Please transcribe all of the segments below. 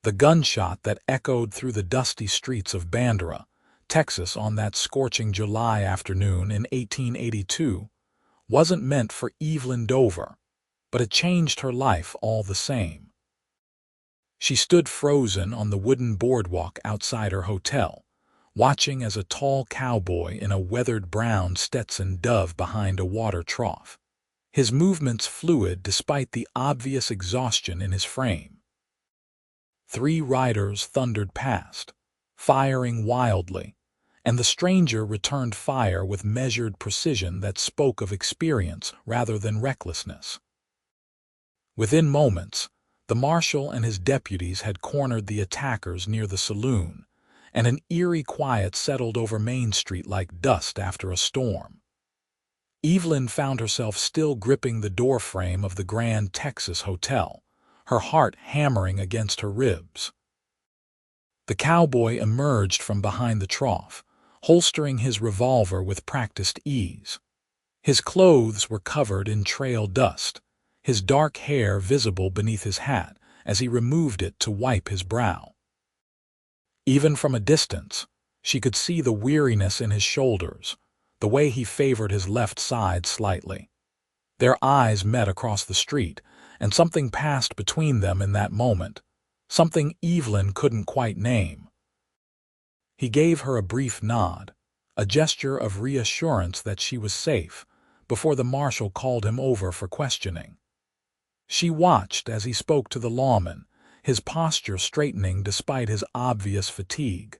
The gunshot that echoed through the dusty streets of Bandera, Texas on that scorching July afternoon in 1882 wasn't meant for Evelyn Dover, but it changed her life all the same. She stood frozen on the wooden boardwalk outside her hotel, watching as a tall cowboy in a weathered brown Stetson dove behind a water trough, his movements fluid despite the obvious exhaustion in his frame. 3 riders thundered past, firing wildly, and the stranger returned fire with measured precision that spoke of experience rather than recklessness. Within moments, the marshal and his deputies had cornered the attackers near the saloon, and an eerie quiet settled over Main Street like dust after a storm. Evelyn found herself still gripping the doorframe of the Grand Texas Hotel, her heart hammering against her ribs. The cowboy emerged from behind the trough, holstering his revolver with practiced ease. His clothes were covered in trail dust, his dark hair visible beneath his hat as he removed it to wipe his brow. Even from a distance, she could see the weariness in his shoulders, the way he favored his left side slightly. Their eyes met across the street, and something passed between them in that moment, something Evelyn couldn't quite name. He gave her a brief nod, a gesture of reassurance that she was safe, before the marshal called him over for questioning. She watched as he spoke to the lawman, his posture straightening despite his obvious fatigue.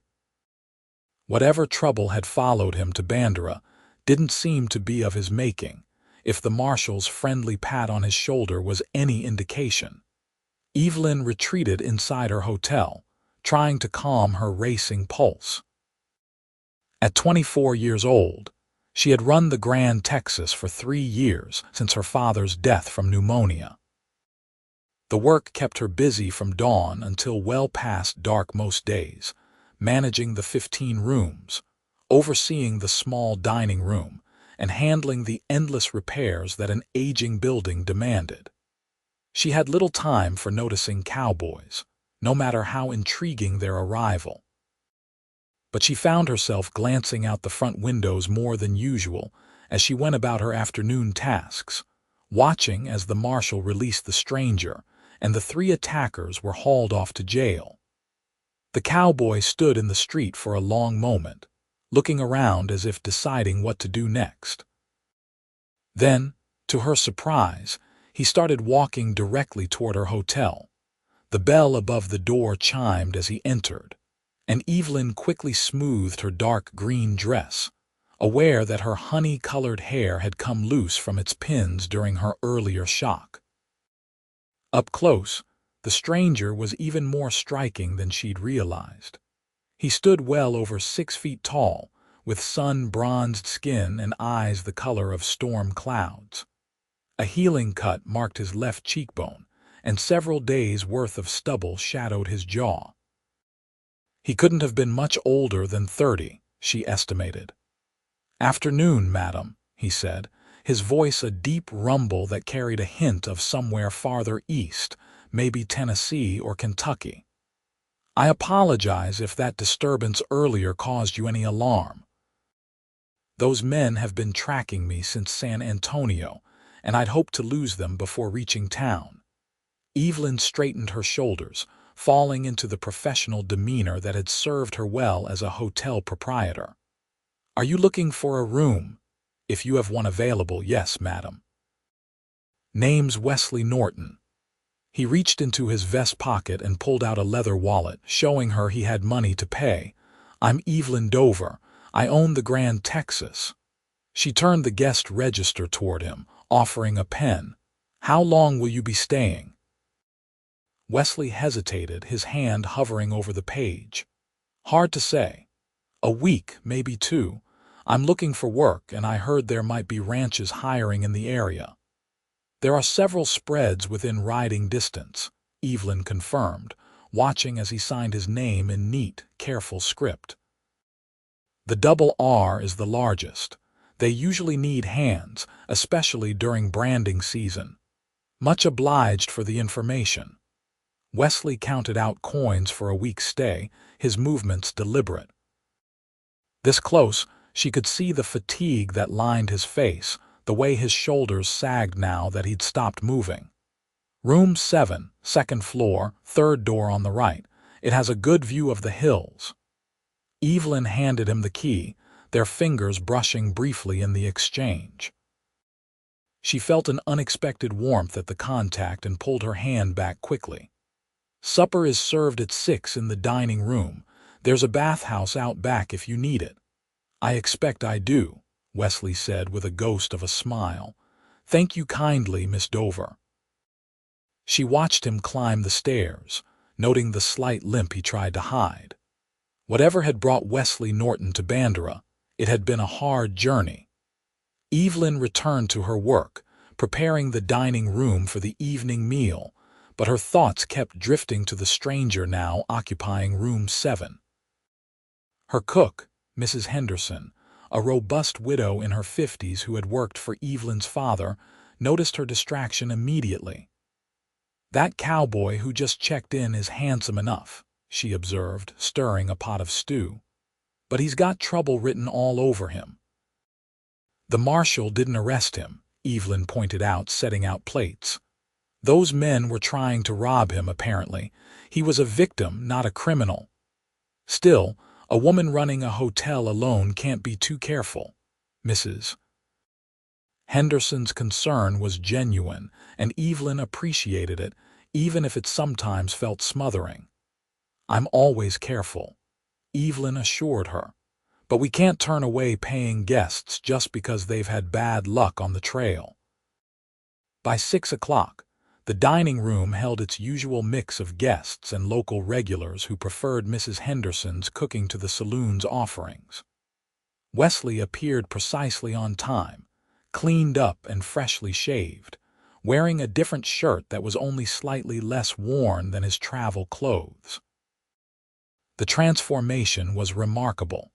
Whatever trouble had followed him to Bandera didn't seem to be of his making, if the marshal's friendly pat on his shoulder was any indication. Evelyn retreated inside her hotel, trying to calm her racing pulse. At 24 years old, she had run the Grand Texas for 3 years since her father's death from pneumonia. The work kept her busy from dawn until well past dark most days, managing the 15 rooms, overseeing the small dining room, and handling the endless repairs that an aging building demanded. She had little time for noticing cowboys, no matter how intriguing their arrival. But she found herself glancing out the front windows more than usual as she went about her afternoon tasks, watching as the marshal released the stranger and the 3 attackers were hauled off to jail. The cowboy stood in the street for a long moment, looking around as if deciding what to do next. Then, to her surprise, he started walking directly toward her hotel. The bell above the door chimed as he entered, and Evelyn quickly smoothed her dark green dress, aware that her honey-colored hair had come loose from its pins during her earlier shock. Up close, the stranger was even more striking than she'd realized. He stood well over 6 feet tall, with sun-bronzed skin and eyes the color of storm clouds. A healing cut marked his left cheekbone, and several days' worth of stubble shadowed his jaw. He couldn't have been much older than 30, she estimated. "Afternoon, madam," he said, his voice a deep rumble that carried a hint of somewhere farther east, maybe Tennessee or Kentucky. "I apologize if that disturbance earlier caused you any alarm. Those men have been tracking me since San Antonio, and I'd hoped to lose them before reaching town." Evelyn straightened her shoulders, falling into the professional demeanor that had served her well as a hotel proprietor. "Are you looking for a room? If you have one available, yes, madam." "Name's Wesley Norton." He reached into his vest pocket and pulled out a leather wallet, showing her he had money to pay. "I'm Evelyn Dover. I own the Grand Texas." She turned the guest register toward him, offering a pen. "How long will you be staying?" Wesley hesitated, his hand hovering over the page. "Hard to say. A week, maybe 2. I'm looking for work, and I heard there might be ranches hiring in the area." "There are several spreads within riding distance," Evelyn confirmed, watching as he signed his name in neat, careful script. "The double R is the largest. They usually need hands, especially during branding season. Much obliged for the information." Wesley counted out coins for a week's stay, his movements deliberate. This close, she could see the fatigue that lined his face, the way his shoulders sagged now that he'd stopped moving. Room 7, second floor, third door on the right. It has a good view of the hills. Evelyn handed him the key, their fingers brushing briefly in the exchange. She felt an unexpected warmth at the contact and pulled her hand back quickly. Supper is served at 6 in the dining room. There's a bathhouse out back if you need it. I expect I do, Wesley said with a ghost of a smile. Thank you kindly, Miss Dover. She watched him climb the stairs, noting the slight limp he tried to hide. Whatever had brought Wesley Norton to Bandera, it had been a hard journey. Evelyn returned to her work, preparing the dining room for the evening meal, but her thoughts kept drifting to the stranger now occupying room 7. Her cook, Mrs. Henderson, a robust widow in her 50s who had worked for Evelyn's father, noticed her distraction immediately. That cowboy who just checked in is handsome enough, she observed, stirring a pot of stew. But he's got trouble written all over him. The marshal didn't arrest him, Evelyn pointed out, setting out plates. Those men were trying to rob him, apparently. He was a victim, not a criminal. Still, a woman running a hotel alone can't be too careful. Mrs. Henderson's concern was genuine, and Evelyn appreciated it, even if it sometimes felt smothering. I'm always careful, Evelyn assured her. But we can't turn away paying guests just because they've had bad luck on the trail. By 6 o'clock, the dining room held its usual mix of guests and local regulars who preferred Mrs. Henderson's cooking to the saloon's offerings. Wesley appeared precisely on time, cleaned up and freshly shaved, wearing a different shirt that was only slightly less worn than his travel clothes. The transformation was remarkable.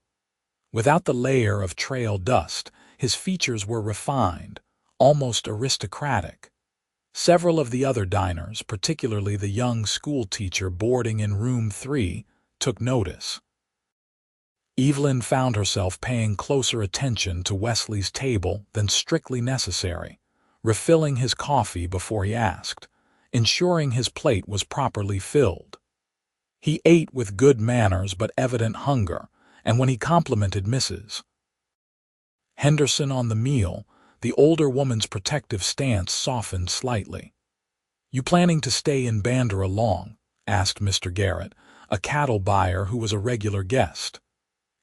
Without the layer of trail dust, his features were refined, almost aristocratic. Several of the other diners, particularly the young schoolteacher boarding in room 3, took notice. Evelyn found herself paying closer attention to Wesley's table than strictly necessary, refilling his coffee before he asked, ensuring his plate was properly filled. He ate with good manners but evident hunger, and when he complimented Mrs. Henderson on the meal, the older woman's protective stance softened slightly. "You planning to stay in Bandera long?" asked Mr. Garrett, a cattle buyer who was a regular guest.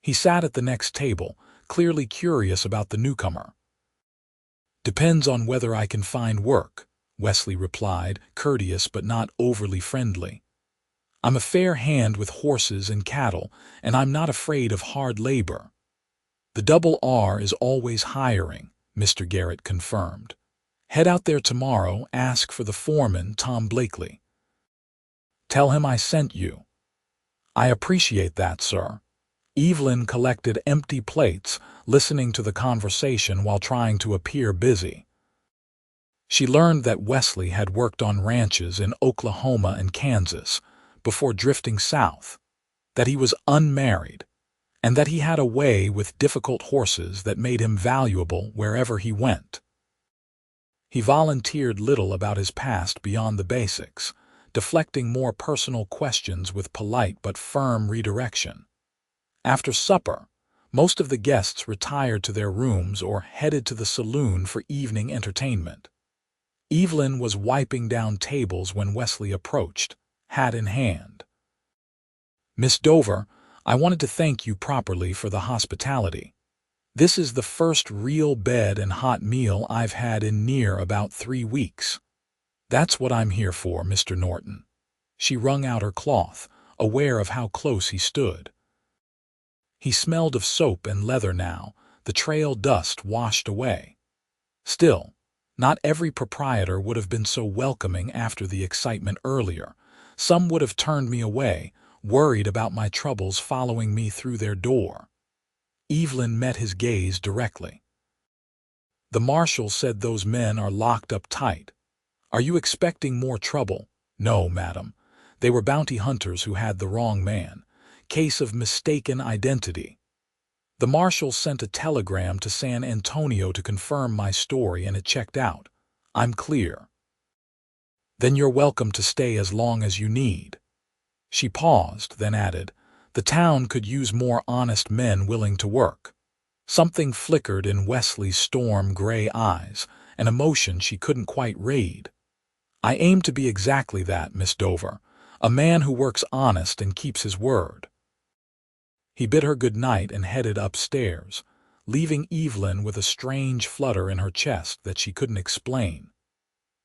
He sat at the next table, clearly curious about the newcomer. "Depends on whether I can find work," Wesley replied, courteous but not overly friendly. "I'm a fair hand with horses and cattle, and I'm not afraid of hard labor." "The Double R is always hiring," Mr. Garrett confirmed. "Head out there tomorrow, ask for the foreman, Tom Blakely. Tell him I sent you." "I appreciate that, sir." Evelyn collected empty plates, listening to the conversation while trying to appear busy. She learned that Wesley had worked on ranches in Oklahoma and Kansas before drifting south, that he was unmarried, and that he had a way with difficult horses that made him valuable wherever he went. He volunteered little about his past beyond the basics, deflecting more personal questions with polite but firm redirection. After supper, most of the guests retired to their rooms or headed to the saloon for evening entertainment. Evelyn was wiping down tables when Wesley approached, hat in hand. "Miss Dover, I wanted to thank you properly for the hospitality. This is the first real bed and hot meal I've had in near about 3 weeks. That's what I'm here for, Mr. Norton." She wrung out her cloth, aware of how close he stood. He smelled of soap and leather now, the trail dust washed away. Still, not every proprietor would have been so welcoming after the excitement earlier. Some would have turned me away, worried about my troubles following me through their door. Evelyn met his gaze directly. "The marshal said those men are locked up tight. Are you expecting more trouble?" "No, madam. They were bounty hunters who had the wrong man. Case of mistaken identity. The marshal sent a telegram to San Antonio to confirm my story, and it checked out. I'm clear. Then you're welcome to stay as long as you need. She paused, then added, the town could use more honest men willing to work. Something flickered in Wesley's storm-gray eyes, an emotion she couldn't quite read. I aim to be exactly that, Miss Dover, a man who works honest and keeps his word. He bid her good night and headed upstairs, leaving Evelyn with a strange flutter in her chest that she couldn't explain.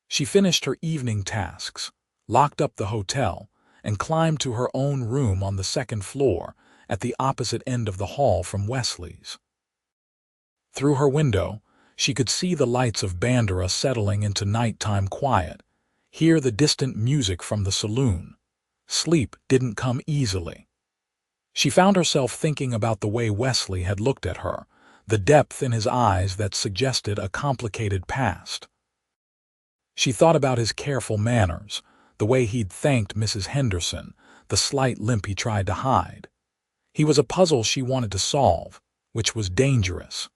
She finished her evening tasks, locked up the hotel, and climbed to her own room on the second floor, at the opposite end of the hall from Wesley's. Through her window, she could see the lights of Bandera settling into nighttime quiet, hear the distant music from the saloon. Sleep didn't come easily. She found herself thinking about the way Wesley had looked at her, the depth in his eyes that suggested a complicated past. She thought about his careful manners, the way he'd thanked Mrs. Henderson, the slight limp he tried to hide. He was a puzzle she wanted to solve, which was dangerous.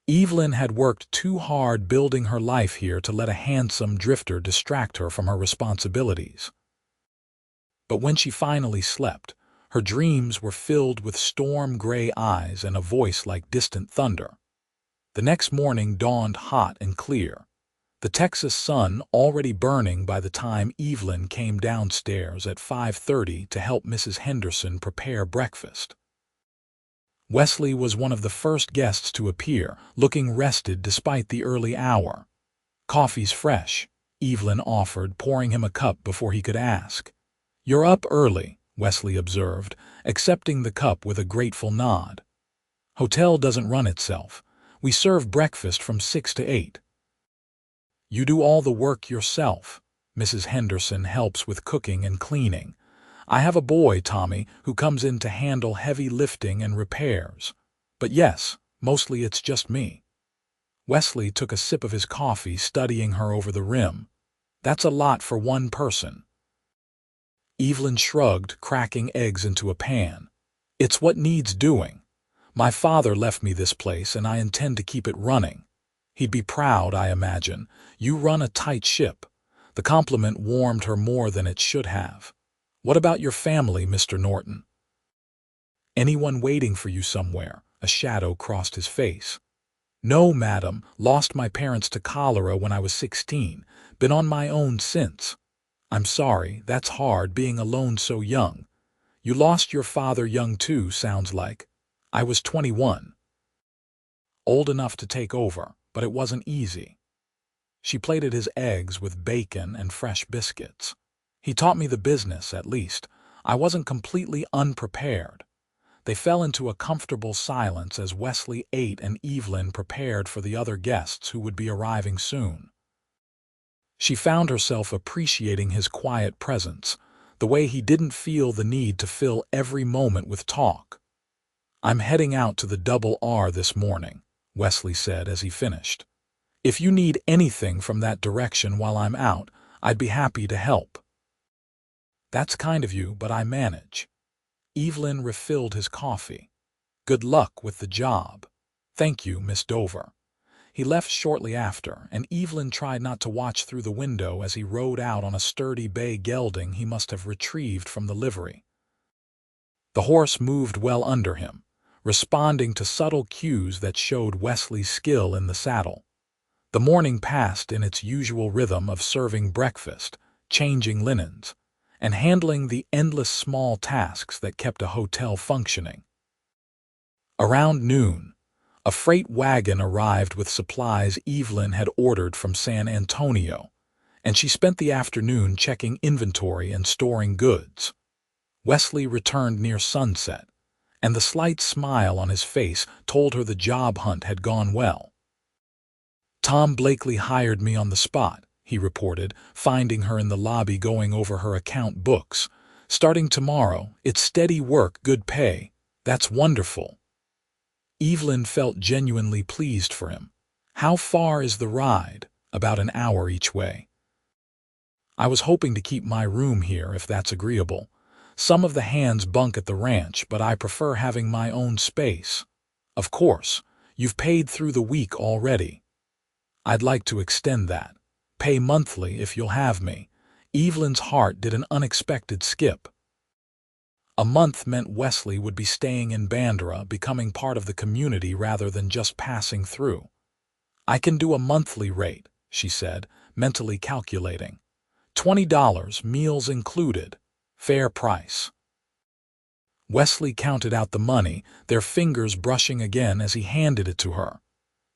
Evelyn had worked too hard building her life here to let a handsome drifter distract her from her responsibilities. But when she finally slept, her dreams were filled with storm-gray eyes and a voice like distant thunder. The next morning dawned hot and clear, the Texas sun already burning by the time Evelyn came downstairs at 5:30 to help Mrs. Henderson prepare breakfast. Wesley was one of the first guests to appear, looking rested despite the early hour. Coffee's fresh, Evelyn offered, pouring him a cup before he could ask. You're up early, Wesley observed, accepting the cup with a grateful nod. Hotel doesn't run itself. We serve breakfast from 6 to 8. You do all the work yourself. Mrs. Henderson helps with cooking and cleaning. I have a boy, Tommy, who comes in to handle heavy lifting and repairs. But yes, mostly it's just me. Wesley took a sip of his coffee, studying her over the rim. That's a lot for one person. Evelyn shrugged, cracking eggs into a pan. It's what needs doing. My father left me this place, and I intend to keep it running. He'd be proud, I imagine. You run a tight ship. The compliment warmed her more than it should have. What about your family, Mr. Norton? Anyone waiting for you somewhere? A shadow crossed his face. No, madam. Lost my parents to cholera when I was 16. Been on my own since. I'm sorry, that's hard, being alone so young. You lost your father young too, sounds like. I was 21. Old enough to take over, but it wasn't easy. She plated his eggs with bacon and fresh biscuits. He taught me the business, at least. I wasn't completely unprepared. They fell into a comfortable silence as Wesley ate and Evelyn prepared for the other guests who would be arriving soon. She found herself appreciating his quiet presence, the way he didn't feel the need to fill every moment with talk. I'm heading out to the Double R this morning, Wesley said as he finished. If you need anything from that direction while I'm out, I'd be happy to help. That's kind of you, but I manage. Evelyn refilled his coffee. Good luck with the job. Thank you, Miss Dover. He left shortly after, and Evelyn tried not to watch through the window as he rode out on a sturdy bay gelding he must have retrieved from the livery. The horse moved well under him, responding to subtle cues that showed Wesley's skill in the saddle. The morning passed in its usual rhythm of serving breakfast, changing linens, and handling the endless small tasks that kept a hotel functioning. Around noon, a freight wagon arrived with supplies Evelyn had ordered from San Antonio, and she spent the afternoon checking inventory and storing goods. Wesley returned near sunset, and the slight smile on his face told her the job hunt had gone well. Tom Blakely hired me on the spot, he reported, finding her in the lobby going over her account books. Starting tomorrow, it's steady work, good pay. That's wonderful. Evelyn felt genuinely pleased for him. How far is the ride? About an hour each way. I was hoping to keep my room here if that's agreeable. Some of the hands bunk at the ranch, but I prefer having my own space. Of course, you've paid through the week already. I'd like to extend that. Pay monthly if you'll have me. Evelyn's heart did an unexpected skip. A month meant Wesley would be staying in Bandera, becoming part of the community rather than just passing through. I can do a monthly rate, she said, mentally calculating. $20, meals included. Fair price. Wesley counted out the money, their fingers brushing again as he handed it to her.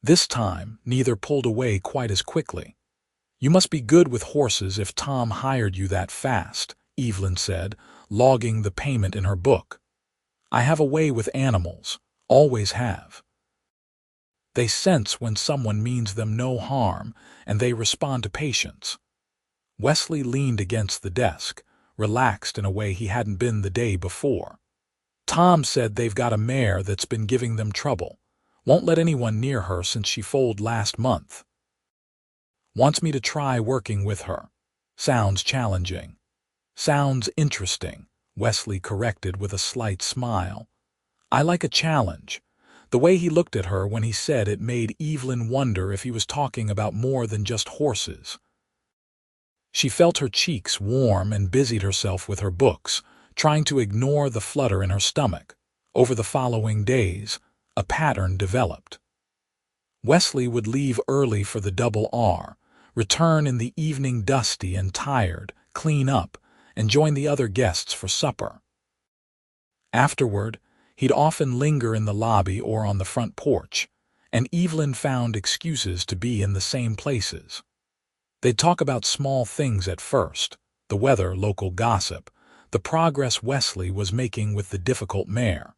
This time, neither pulled away quite as quickly. You must be good with horses if Tom hired you that fast, Evelyn said, logging the payment in her book. I have a way with animals, always have. They sense when someone means them no harm, and they respond to patience. Wesley leaned against the desk, relaxed in a way he hadn't been the day before. Tom said they've got a mare that's been giving them trouble. Won't let anyone near her since she foaled last month. Wants me to try working with her. Sounds challenging. Sounds interesting, Wesley corrected with a slight smile. I like a challenge. The way he looked at her when he said it made Evelyn wonder if he was talking about more than just horses. She felt her cheeks warm and busied herself with her books, trying to ignore the flutter in her stomach. Over the following days, a pattern developed. Wesley would leave early for the double R, return in the evening dusty and tired, clean up, and join the other guests for supper. Afterward, he'd often linger in the lobby or on the front porch, and Evelyn found excuses to be in the same places. They'd talk about small things at first, the weather, local gossip, the progress Wesley was making with the difficult mare.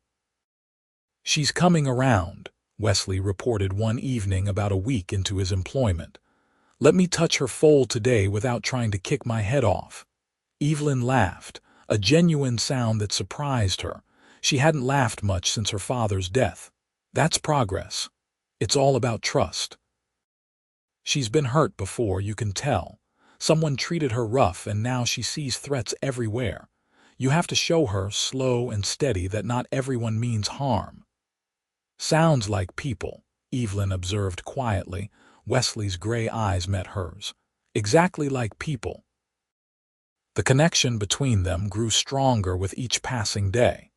She's coming around, Wesley reported one evening about a week into his employment. Let me touch her foal today without trying to kick my head off. Evelyn laughed, a genuine sound that surprised her. She hadn't laughed much since her father's death. That's progress. It's all about trust. She's been hurt before, you can tell. Someone treated her rough and now she sees threats everywhere. You have to show her, slow and steady, that not everyone means harm. Sounds like people, Evelyn observed quietly. Wesley's gray eyes met hers. Exactly like people. The connection between them grew stronger with each passing day.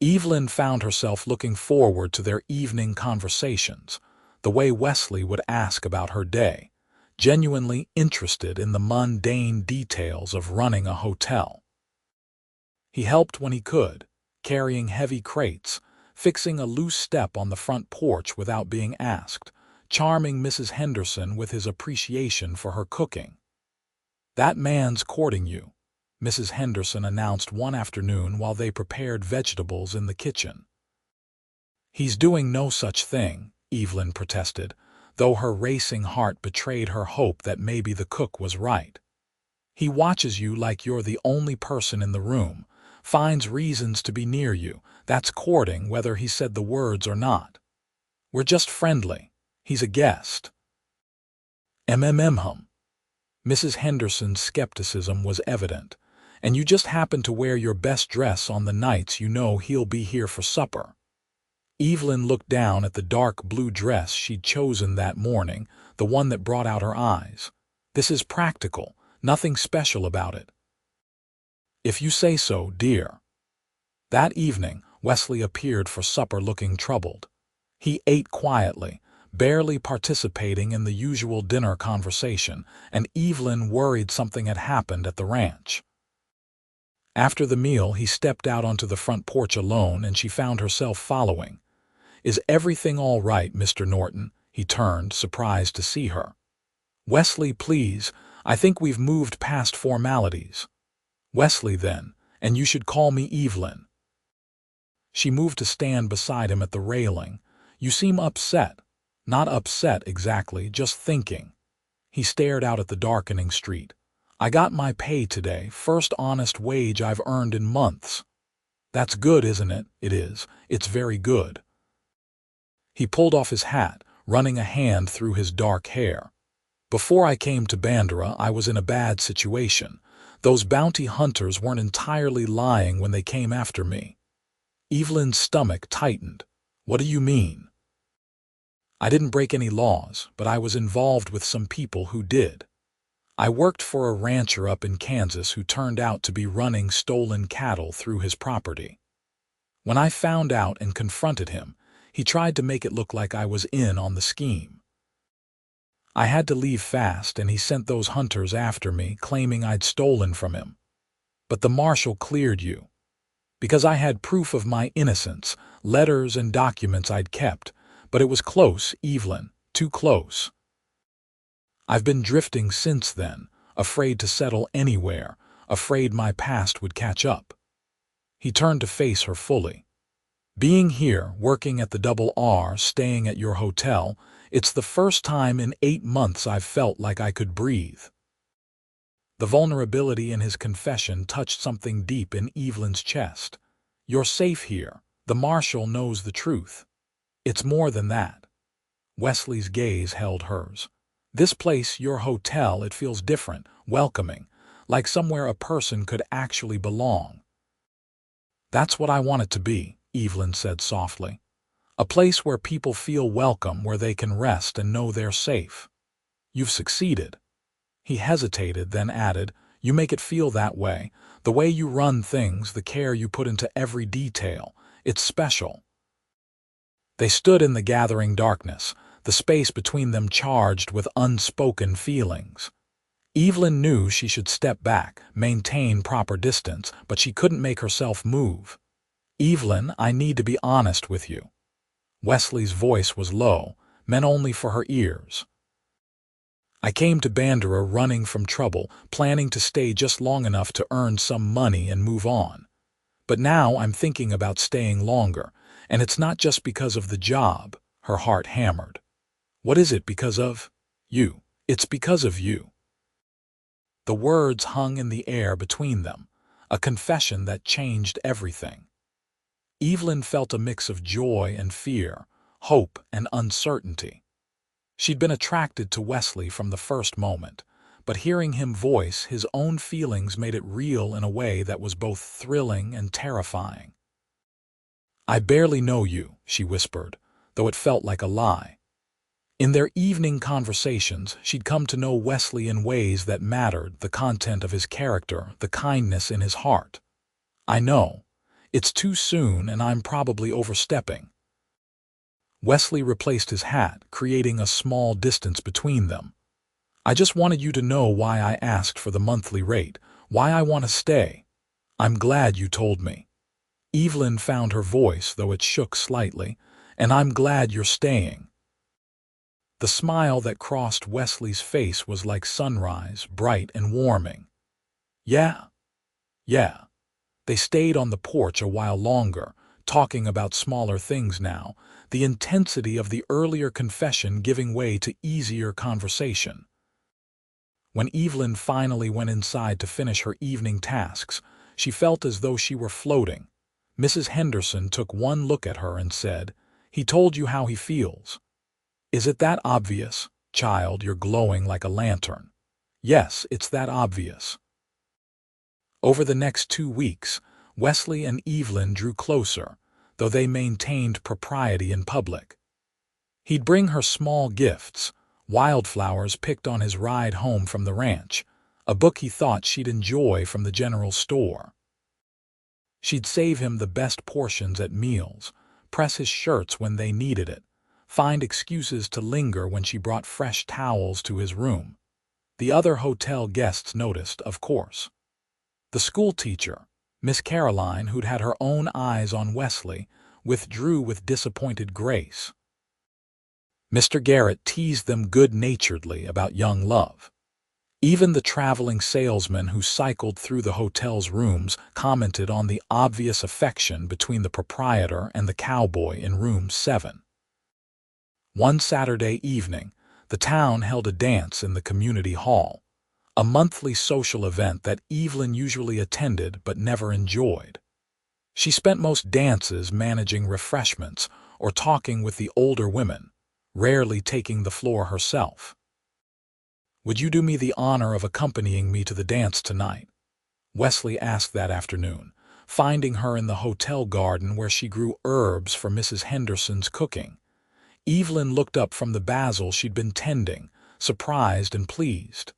Evelyn found herself looking forward to their evening conversations, the way Wesley would ask about her day, genuinely interested in the mundane details of running a hotel. He helped when he could, carrying heavy crates, fixing a loose step on the front porch without being asked, charming Mrs. Henderson with his appreciation for her cooking. That man's courting you, Mrs. Henderson announced one afternoon while they prepared vegetables in the kitchen. He's doing no such thing, Evelyn protested, though her racing heart betrayed her hope that maybe the cook was right. He watches you like you're the only person in the room, finds reasons to be near you. That's courting, whether he said the words or not. We're just friendly. He's a guest. Hum. Mrs. Henderson's skepticism was evident. And you just happen to wear your best dress on the nights you know he'll be here for supper. Evelyn looked down at the dark blue dress she'd chosen that morning, the one that brought out her eyes. This is practical, nothing special about it. If you say so, dear. That evening, Wesley appeared for supper looking troubled. He ate quietly, barely participating in the usual dinner conversation, and Evelyn worried something had happened at the ranch. After the meal, he stepped out onto the front porch alone, and she found herself following. Is everything all right, Mr. Norton? He turned, surprised to see her. Wesley, please, I think we've moved past formalities. Wesley, then, and you should call me Evelyn. She moved to stand beside him at the railing. You seem upset. Not upset exactly, just thinking. He stared out at the darkening street. I got my pay today, first honest wage I've earned in months. That's good, isn't it? It is. It's very good. He pulled off his hat, running a hand through his dark hair. Before I came to Bandera, I was in a bad situation. Those bounty hunters weren't entirely lying when they came after me. Evelyn's stomach tightened. What do you mean? I didn't break any laws, but I was involved with some people who did. I worked for a rancher up in Kansas who turned out to be running stolen cattle through his property. When I found out and confronted him, he tried to make it look like I was in on the scheme. I had to leave fast, and he sent those hunters after me, claiming I'd stolen from him. But the marshal cleared you. Because I had proof of my innocence, letters and documents I'd kept, but it was close, Evelyn, too close. I've been drifting since then, afraid to settle anywhere, afraid my past would catch up. He turned to face her fully. Being here, working at the Double R, staying at your hotel, it's the first time in 8 months I've felt like I could breathe. The vulnerability in his confession touched something deep in Evelyn's chest. You're safe here. The marshal knows the truth. It's more than that. Wesley's gaze held hers. This place, your hotel, it feels different, welcoming, like somewhere a person could actually belong. That's what I want it to be, Evelyn said softly. A place where people feel welcome, where they can rest and know they're safe. You've succeeded. He hesitated, then added, you make it feel that way. The way you run things, the care you put into every detail. It's special. They stood in the gathering darkness, the space between them charged with unspoken feelings. Evelyn knew she should step back, maintain proper distance, but she couldn't make herself move. Evelyn, I need to be honest with you. Wesley's voice was low, meant only for her ears. I came to Bandera running from trouble, planning to stay just long enough to earn some money and move on. But now I'm thinking about staying longer, and it's not just because of the job. Her heart hammered. What is it because of? You. It's because of you. The words hung in the air between them, a confession that changed everything. Evelyn felt a mix of joy and fear, hope and uncertainty. She'd been attracted to Wesley from the first moment, but hearing him voice his own feelings made it real in a way that was both thrilling and terrifying. I barely know you, she whispered, though it felt like a lie. In their evening conversations, she'd come to know Wesley in ways that mattered, the content of his character, the kindness in his heart. I know. It's too soon, and I'm probably overstepping. Wesley replaced his hat, creating a small distance between them. I just wanted you to know why I asked for the monthly rate, why I want to stay. I'm glad you told me. Evelyn found her voice, though it shook slightly, and I'm glad you're staying. The smile that crossed Wesley's face was like sunrise, bright and warming. Yeah. They stayed on the porch a while longer, talking about smaller things now, the intensity of the earlier confession giving way to easier conversation. When Evelyn finally went inside to finish her evening tasks, she felt as though she were floating. Mrs. Henderson took one look at her and said, "He told you how he feels." "Is it that obvious? Child, you're glowing like a lantern." "Yes, it's that obvious." Over the next 2 weeks, Wesley and Evelyn drew closer, though they maintained propriety in public. He'd bring her small gifts, wildflowers picked on his ride home from the ranch, a book he thought she'd enjoy from the general store. She'd save him the best portions at meals, press his shirts when they needed it, find excuses to linger when she brought fresh towels to his room. The other hotel guests noticed, of course. The school teacher, Miss Caroline, who'd had her own eyes on Wesley, withdrew with disappointed grace. Mr. Garrett teased them good-naturedly about young love. Even the traveling salesman who cycled through the hotel's rooms commented on the obvious affection between the proprietor and the cowboy in room 7. One Saturday evening, the town held a dance in the community hall, a monthly social event that Evelyn usually attended but never enjoyed. She spent most dances managing refreshments or talking with the older women, rarely taking the floor herself. "Would you do me the honor of accompanying me to the dance tonight?" Wesley asked that afternoon, finding her in the hotel garden where she grew herbs for Mrs. Henderson's cooking. Evelyn looked up from the basil she'd been tending, surprised and pleased.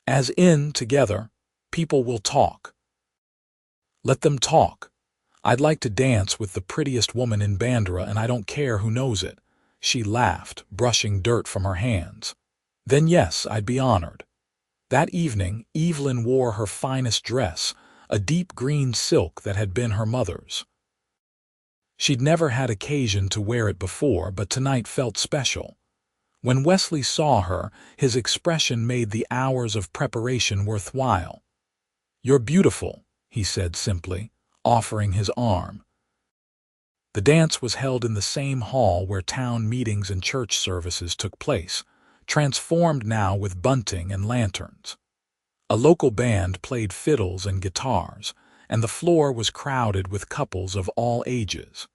"As in, together, people will talk." "Let them talk. I'd like to dance with the prettiest woman in Bandera, and I don't care who knows it." She laughed, brushing dirt from her hands. "Then yes, I'd be honored." That evening, Evelyn wore her finest dress, a deep green silk that had been her mother's. She'd never had occasion to wear it before, but tonight felt special. When Wesley saw her, his expression made the hours of preparation worthwhile. "You're beautiful," he said simply, offering his arm. The dance was held in the same hall where town meetings and church services took place, transformed now with bunting and lanterns. A local band played fiddles and guitars, and the floor was crowded with couples of all ages.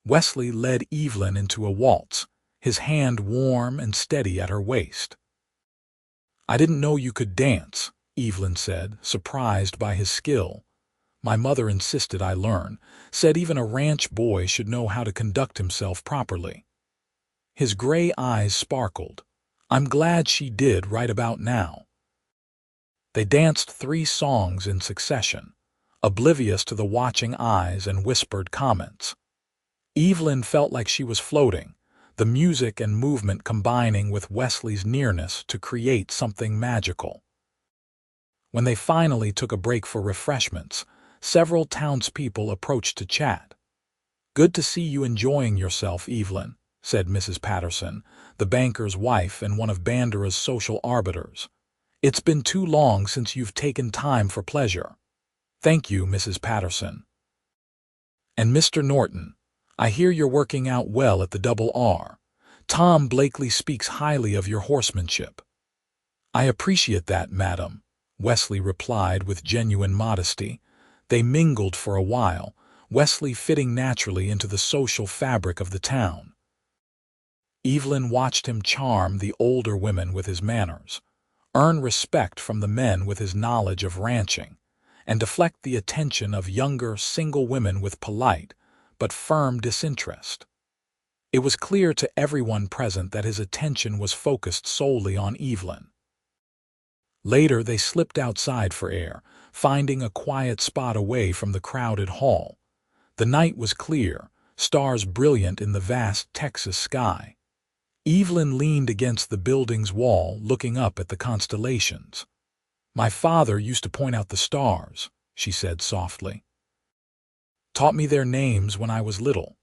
Wesley led Evelyn into a waltz, his hand warm and steady at her waist. "I didn't know you could dance," Evelyn said, surprised by his skill. "My mother insisted I learn, said even a ranch boy should know how to conduct himself properly." His gray eyes sparkled. "I'm glad she did right about now." They danced 3 songs in succession, oblivious to the watching eyes and whispered comments. Evelyn felt like she was floating, the music and movement combining with Wesley's nearness to create something magical. When they finally took a break for refreshments, several townspeople approached to chat. "Good to see you enjoying yourself, Evelyn," said Mrs. Patterson, the banker's wife and one of Bandera's social arbiters. "It's been too long since you've taken time for pleasure." "Thank you, Mrs. Patterson." "And Mr. Norton, I hear you're working out well at the Double R. Tom Blakely speaks highly of your horsemanship." "I appreciate that, madam," Wesley replied with genuine modesty. They mingled for a while, Wesley fitting naturally into the social fabric of the town. Evelyn watched him charm the older women with his manners, earn respect from the men with his knowledge of ranching, and deflect the attention of younger, single women with polite but firm disinterest. It was clear to everyone present that his attention was focused solely on Evelyn. Later, they slipped outside for air, finding a quiet spot away from the crowded hall. The night was clear, stars brilliant in the vast Texas sky. Evelyn leaned against the building's wall, looking up at the constellations. "My father used to point out the stars," she said softly. "Taught me their names when I was little."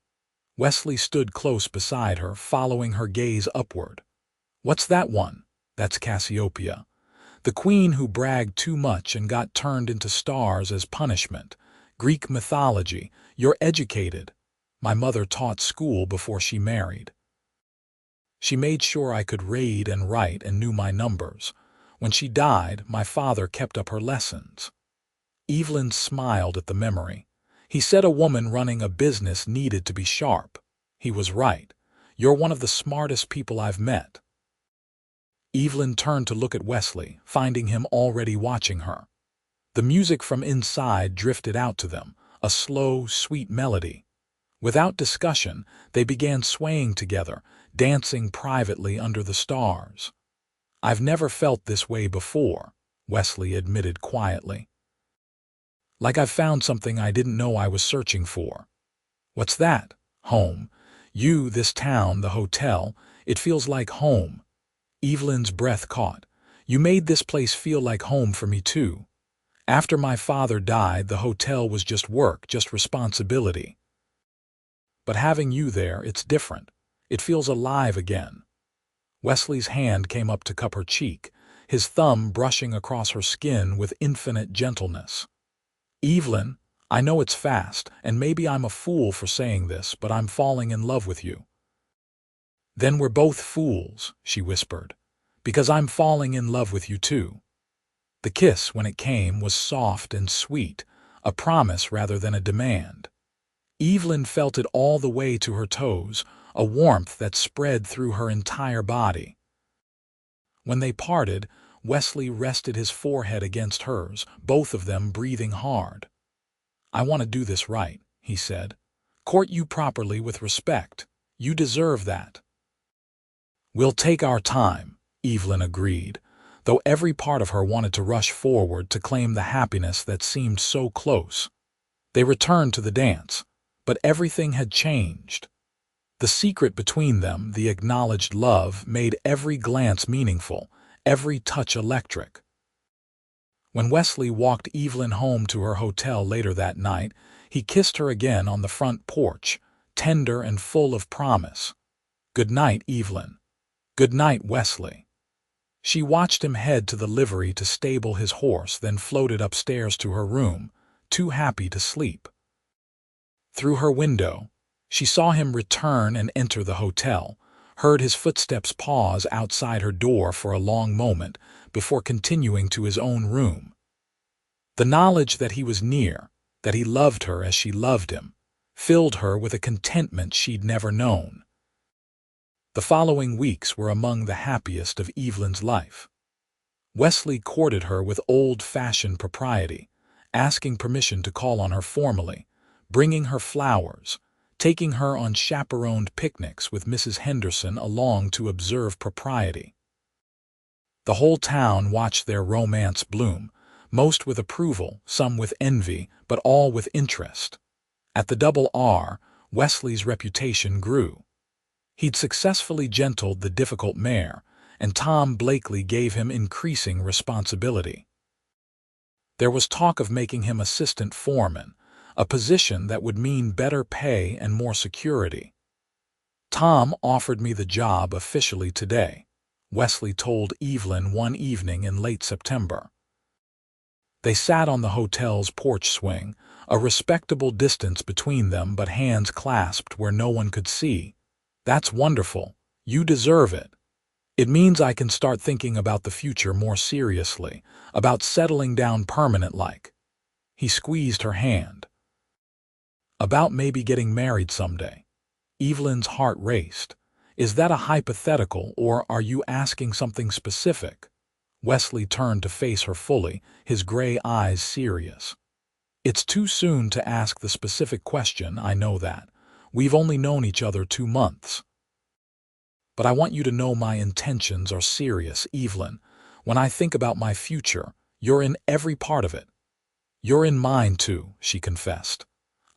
Wesley stood close beside her, following her gaze upward. "What's that one?" "That's Cassiopeia, the queen who bragged too much and got turned into stars as punishment. Greek mythology. You're educated." "My mother taught school before she married. She made sure I could read and write and knew my numbers. When she died, my father kept up her lessons." Evelyn smiled at the memory. "He said a woman running a business needed to be sharp." He was right. "You're one of the smartest people I've met." Evelyn turned to look at Wesley, finding him already watching her. The music from inside drifted out to them, a slow, sweet melody. Without discussion, they began swaying together, dancing privately under the stars. "I've never felt this way before," Wesley admitted quietly. "Like I've found something I didn't know I was searching for." "What's that?" "Home. You, this town, the hotel. It feels like home." Evelyn's breath caught. "You made this place feel like home for me, too. After my father died, the hotel was just work, just responsibility. But having you there, it's different. It feels alive again." Wesley's hand came up to cup her cheek, his thumb brushing across her skin with infinite gentleness. "Evelyn, I know it's fast, and maybe I'm a fool for saying this, but I'm falling in love with you." "Then we're both fools," she whispered, "because I'm falling in love with you too." The kiss, when it came, was soft and sweet, a promise rather than a demand. Evelyn felt it all the way to her toes, a warmth that spread through her entire body. When they parted, Wesley rested his forehead against hers, both of them breathing hard. "I want to do this right," he said. "Court you properly with respect. You deserve that." "We'll take our time," Evelyn agreed, though every part of her wanted to rush forward to claim the happiness that seemed so close. They returned to the dance, but everything had changed. The secret between them, the acknowledged love, made every glance meaningful, every touch electric. When Wesley walked Evelyn home to her hotel later that night, he kissed her again on the front porch, tender and full of promise. "Good night, Evelyn. Good night, Wesley." She watched him head to the livery to stable his horse, then floated upstairs to her room, too happy to sleep. Through her window, she saw him return and enter the hotel, heard his footsteps pause outside her door for a long moment before continuing to his own room. The knowledge that he was near, that he loved her as she loved him, filled her with a contentment she'd never known. The following weeks were among the happiest of Evelyn's life. Wesley courted her with old-fashioned propriety, asking permission to call on her formally, bringing her flowers, taking her on chaperoned picnics with Mrs. Henderson along to observe propriety. The whole town watched their romance bloom, most with approval, some with envy, but all with interest. At the Double R, Wesley's reputation grew. He'd successfully gentled the difficult mare, and Tom Blakely gave him increasing responsibility. There was talk of making him assistant foreman, a position that would mean better pay and more security. "Tom offered me the job officially today," Wesley told Evelyn one evening in late September. They sat on the hotel's porch swing, a respectable distance between them but hands clasped where no one could see. "That's wonderful. You deserve it. It means I can start thinking about the future more seriously, about settling down permanent-like." He squeezed her hand. "About maybe getting married someday." Evelyn's heart raced. "Is that a hypothetical, or are you asking something specific?" Wesley turned to face her fully, his gray eyes serious. "It's too soon to ask the specific question, I know that. We've only known each other 2 months. But I want you to know my intentions are serious, Evelyn. When I think about my future, you're in every part of it." "You're in mine, too," she confessed.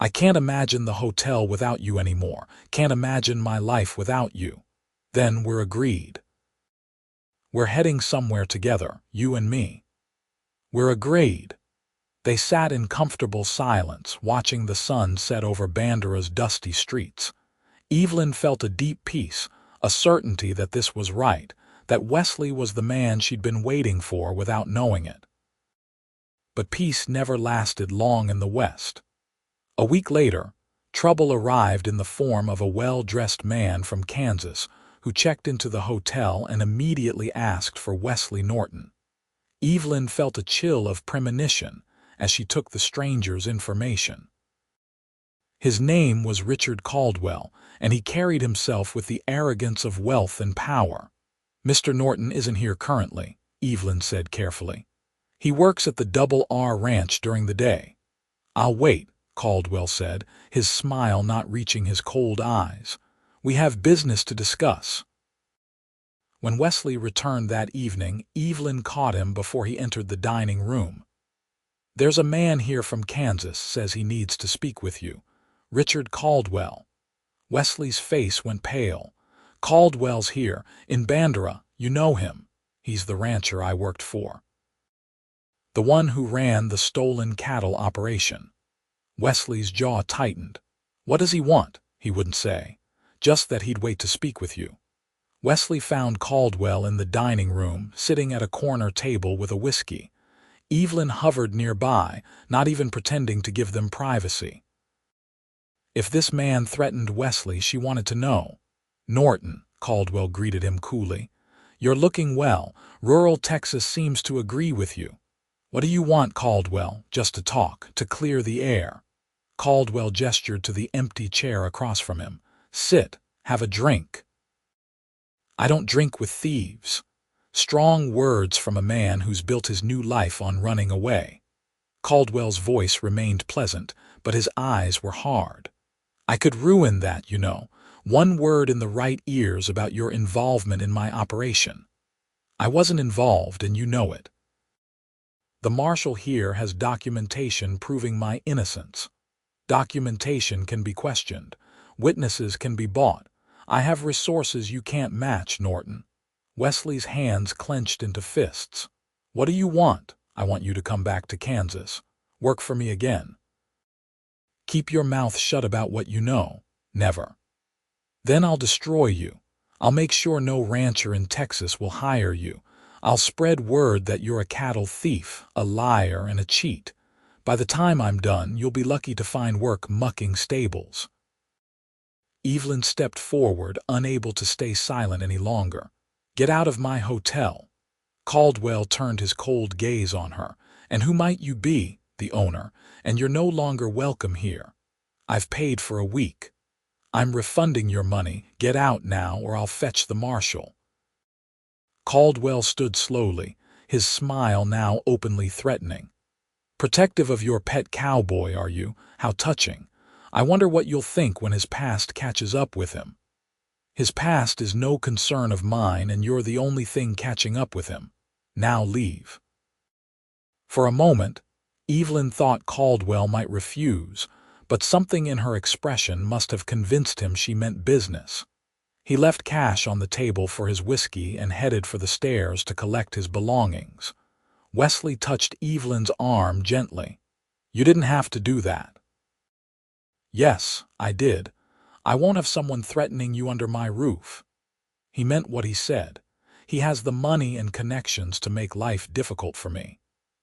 "I can't imagine the hotel without you anymore, can't imagine my life without you." "Then we're agreed. We're heading somewhere together, you and me." "We're agreed." They sat in comfortable silence, watching the sun set over Bandera's dusty streets. Evelyn felt a deep peace, a certainty that this was right, that Wesley was the man she'd been waiting for without knowing it. But peace never lasted long in the West. A week later, trouble arrived in the form of a well-dressed man from Kansas who checked into the hotel and immediately asked for Wesley Norton. Evelyn felt a chill of premonition as she took the stranger's information. His name was Richard Caldwell, and he carried himself with the arrogance of wealth and power. "Mr. Norton isn't here currently," Evelyn said carefully. "He works at the Double R Ranch during the day." "I'll wait," Caldwell said, his smile not reaching his cold eyes. "We have business to discuss." When Wesley returned that evening, Evelyn caught him before he entered the dining room. "There's a man here from Kansas says he needs to speak with you. Richard Caldwell." Wesley's face went pale. "Caldwell's here, in Bandera. You know him. He's the rancher I worked for. The one who ran the stolen cattle operation." Wesley's jaw tightened. "What does he want?" He wouldn't say. Just that he'd wait to speak with you. Wesley found Caldwell in the dining room, sitting at a corner table with a whiskey. Evelyn hovered nearby, not even pretending to give them privacy. If this man threatened Wesley, she wanted to know. "Norton," Caldwell greeted him coolly. "You're looking well. Rural Texas seems to agree with you." "What do you want, Caldwell?" "Just to talk, to clear the air." Caldwell gestured to the empty chair across from him. "Sit, have a drink." "I don't drink with thieves." Strong words from a man who's built his new life on running away. Caldwell's voice remained pleasant, but his eyes were hard. I could ruin that, you know. One word in the right ears about your involvement in my operation. I wasn't involved, and you know it. The marshal here has documentation proving my innocence. Documentation can be questioned. Witnesses can be bought. I have resources you can't match, Norton. Wesley's hands clenched into fists. What do you want? I want you to come back to Kansas. Work for me again. Keep your mouth shut about what you know. Never. Then I'll destroy you. I'll make sure no rancher in Texas will hire you. I'll spread word that you're a cattle thief, a liar, and a cheat. By the time I'm done, you'll be lucky to find work mucking stables. Evelyn stepped forward, unable to stay silent any longer. Get out of my hotel. Caldwell turned his cold gaze on her. And who might you be? The owner. And you're no longer welcome here. I've paid for a week. I'm refunding your money. Get out now, or I'll fetch the marshal. Caldwell stood slowly, his smile now openly threatening. Protective of your pet cowboy, are you? How touching. I wonder what you'll think when his past catches up with him. His past is no concern of mine, and you're the only thing catching up with him. Now leave. For a moment, Evelyn thought Caldwell might refuse, but something in her expression must have convinced him she meant business. He left cash on the table for his whiskey and headed for the stairs to collect his belongings. Wesley touched Evelyn's arm gently. You didn't have to do that. Yes, I did. I won't have someone threatening you under my roof. He meant what he said. He has the money and connections to make life difficult for me.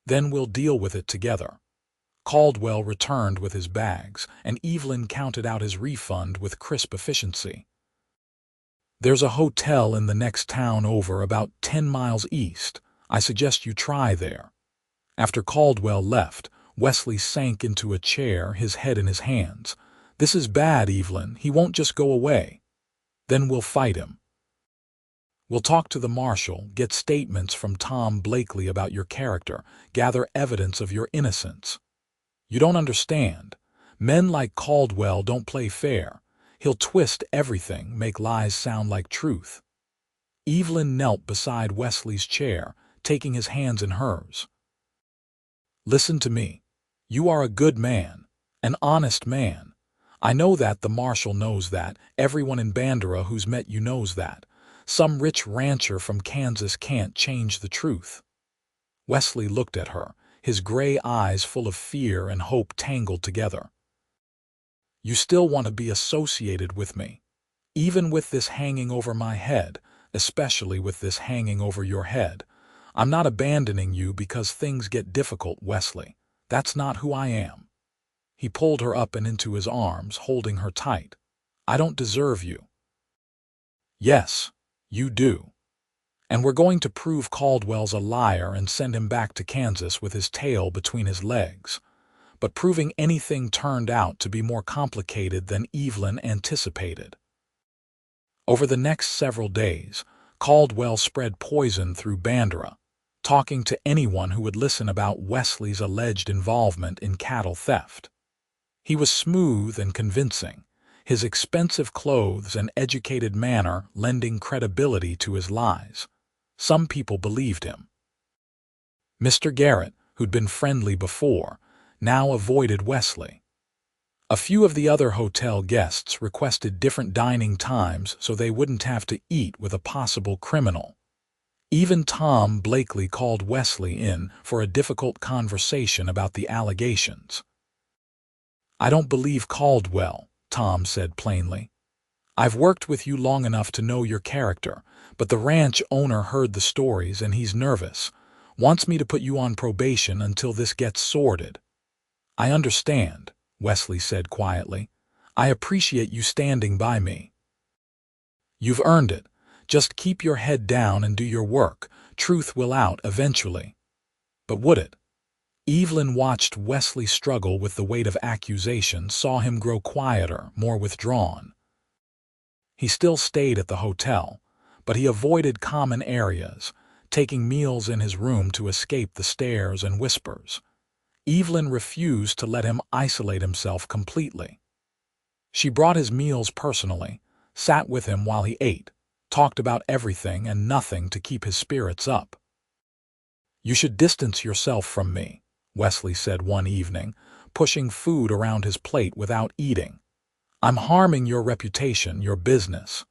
Then we'll deal with it together. Caldwell returned with his bags, and Evelyn counted out his refund with crisp efficiency. There's a hotel in the next town over, about 10 miles east. I suggest you try there. After Caldwell left, Wesley sank into a chair, his head in his hands. This is bad, Evelyn. He won't just go away. Then we'll fight him. We'll talk to the marshal, get statements from Tom Blakely about your character, gather evidence of your innocence. You don't understand. Men like Caldwell don't play fair. He'll twist everything, make lies sound like truth. Evelyn knelt beside Wesley's chair, taking his hands in hers. Listen to me. You are a good man, an honest man. I know that, the marshal knows that, everyone in Bandera who's met you knows that. Some rich rancher from Kansas can't change the truth. Wesley looked at her, his gray eyes full of fear and hope tangled together. You still want to be associated with me, even with this hanging over my head, especially with this hanging over your head. I'm not abandoning you because things get difficult, Wesley. That's not who I am. He pulled her up and into his arms, holding her tight. I don't deserve you. Yes, you do. And we're going to prove Caldwell's a liar and send him back to Kansas with his tail between his legs. But proving anything turned out to be more complicated than Evelyn anticipated. Over the next several days, Caldwell spread poison through Bandera, talking to anyone who would listen about Wesley's alleged involvement in cattle theft. He was smooth and convincing, his expensive clothes and educated manner lending credibility to his lies. Some people believed him. Mr. Garrett, who'd been friendly before, now avoided Wesley. A few of the other hotel guests requested different dining times so they wouldn't have to eat with a possible criminal. Even Tom Blakely called Wesley in for a difficult conversation about the allegations. I don't believe Caldwell, Tom said plainly. I've worked with you long enough to know your character, but the ranch owner heard the stories and he's nervous, wants me to put you on probation until this gets sorted. I understand, Wesley said quietly. I appreciate you standing by me. You've earned it. Just keep your head down and do your work. Truth will out eventually. But would it? Evelyn watched Wesley struggle with the weight of accusation, saw him grow quieter, more withdrawn. He still stayed at the hotel, but he avoided common areas, taking meals in his room to escape the stares and whispers. Evelyn refused to let him isolate himself completely. She brought his meals personally, sat with him while he ate, talked about everything and nothing to keep his spirits up. "You should distance yourself from me," Wesley said one evening, pushing food around his plate without eating. "I'm harming your reputation, your business.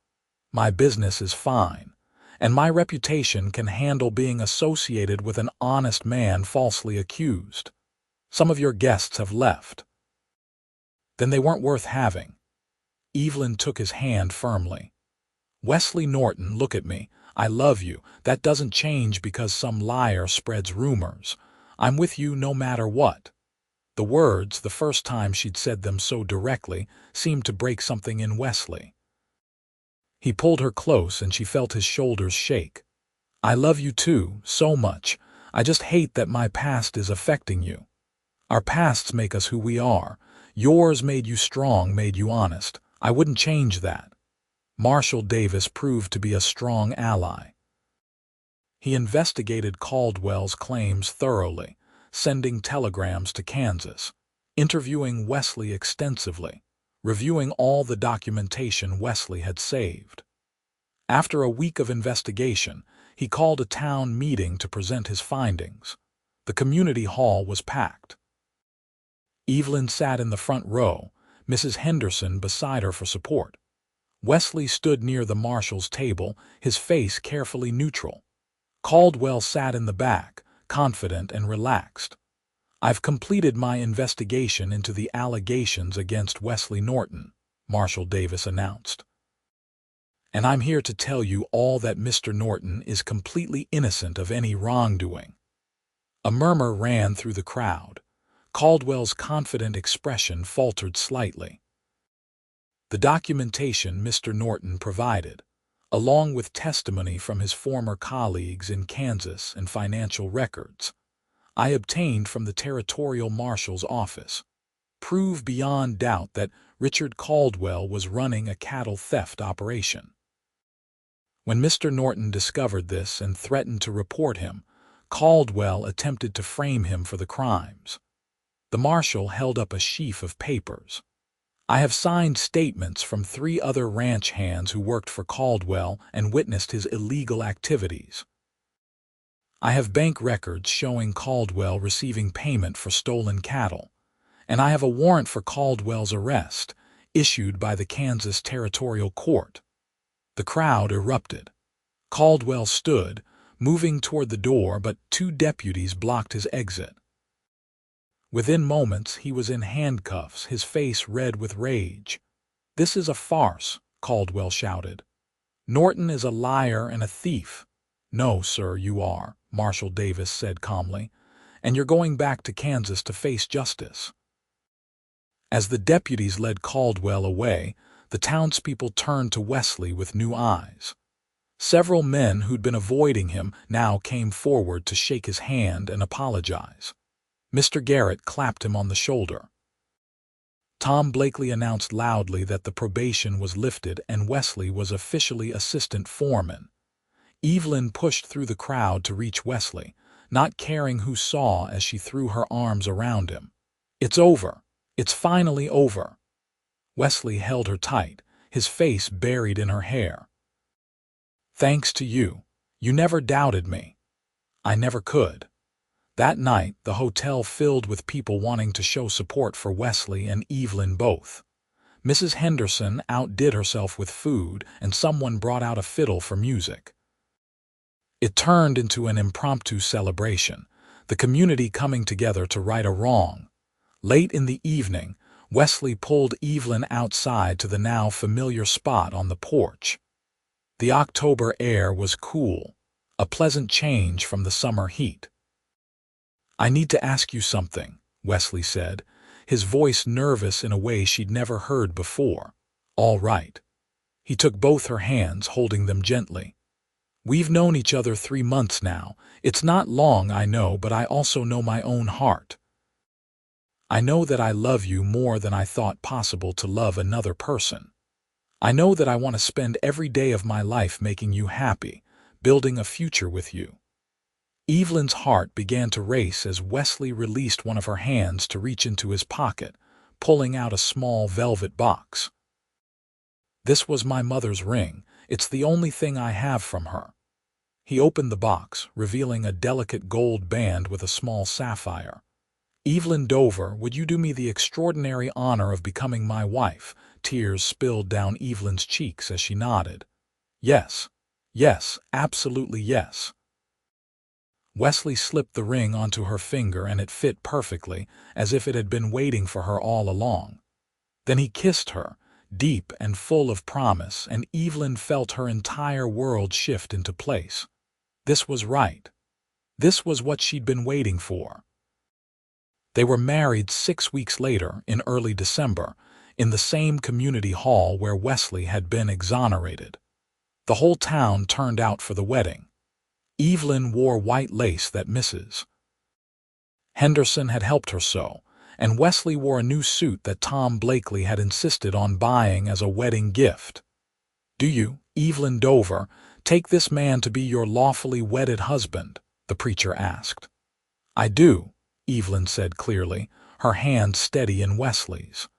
My business is fine, and my reputation can handle being associated with an honest man falsely accused. Some of your guests have left." "Then they weren't worth having." Evelyn took his hand firmly. "Wesley Norton, look at me. I love you. That doesn't change because some liar spreads rumors. I'm with you no matter what." The words, the first time she'd said them so directly, seemed to break something in Wesley. He pulled her close and she felt his shoulders shake. "I love you too, so much. I just hate that my past is affecting you. Our pasts make us who we are. Yours made you strong, made you honest. I wouldn't change that." Marshall Davis proved to be a strong ally. He investigated Caldwell's claims thoroughly, sending telegrams to Kansas, interviewing Wesley extensively, reviewing all the documentation Wesley had saved. After a week of investigation, he called a town meeting to present his findings. The community hall was packed. Evelyn sat in the front row, Mrs. Henderson beside her for support. Wesley stood near the marshal's table, his face carefully neutral. Caldwell sat in the back, confident and relaxed. "I've completed my investigation into the allegations against Wesley Norton," Marshall Davis announced. "And I'm here to tell you all that Mr. Norton is completely innocent of any wrongdoing." A murmur ran through the crowd. Caldwell's confident expression faltered slightly. The documentation Mr. Norton provided, along with testimony from his former colleagues in Kansas and financial records I obtained from the Territorial Marshal's office, prove beyond doubt that Richard Caldwell was running a cattle theft operation. When Mr. Norton discovered this and threatened to report him, Caldwell attempted to frame him for the crimes. The marshal held up a sheaf of papers. "I have signed statements from 3 other ranch hands who worked for Caldwell and witnessed his illegal activities. I have bank records showing Caldwell receiving payment for stolen cattle, and I have a warrant for Caldwell's arrest, issued by the Kansas Territorial Court." The crowd erupted. Caldwell stood, moving toward the door, but 2 deputies blocked his exit. Within moments, he was in handcuffs, his face red with rage. "This is a farce," Caldwell shouted. "Norton is a liar and a thief." "No, sir, you are," Marshall Davis said calmly, "and you're going back to Kansas to face justice." As the deputies led Caldwell away, the townspeople turned to Wesley with new eyes. Several men who'd been avoiding him now came forward to shake his hand and apologize. Mr. Garrett clapped him on the shoulder. Tom Blakely announced loudly that the probation was lifted and Wesley was officially assistant foreman. Evelyn pushed through the crowd to reach Wesley, not caring who saw as she threw her arms around him. "It's over. It's finally over." Wesley held her tight, his face buried in her hair. "Thanks to you. You never doubted me. I never could." That night, the hotel filled with people wanting to show support for Wesley and Evelyn both. Mrs. Henderson outdid herself with food, and someone brought out a fiddle for music. It turned into an impromptu celebration, the community coming together to right a wrong. Late in the evening, Wesley pulled Evelyn outside to the now familiar spot on the porch. The October air was cool, a pleasant change from the summer heat. "I need to ask you something," Wesley said, his voice nervous in a way she'd never heard before. "All right." He took both her hands, holding them gently. "We've known each other 3 months now. It's not long, I know, but I also know my own heart. I know that I love you more than I thought possible to love another person. I know that I want to spend every day of my life making you happy, building a future with you. Evelyn's heart began to race as Wesley released one of her hands to reach into his pocket, pulling out a small velvet box. "This was my mother's ring. It's the only thing I have from her." He opened the box, revealing a delicate gold band with a small sapphire. "Evelyn Dover, would you do me the extraordinary honor of becoming my wife?" Tears spilled down Evelyn's cheeks as she nodded. "Yes, yes, absolutely yes." Wesley slipped the ring onto her finger and it fit perfectly, as if it had been waiting for her all along. Then he kissed her, deep and full of promise, and Evelyn felt her entire world shift into place. This was right. This was what she'd been waiting for. They were married 6 weeks later, in early December, in the same community hall where Wesley had been exonerated. The whole town turned out for the wedding. Evelyn wore white lace that Mrs. Henderson had helped her sew, and Wesley wore a new suit that Tom Blakely had insisted on buying as a wedding gift. "Do you, Evelyn Dover, take this man to be your lawfully wedded husband?" the preacher asked. "I do," Evelyn said clearly, her hand steady in Wesley's.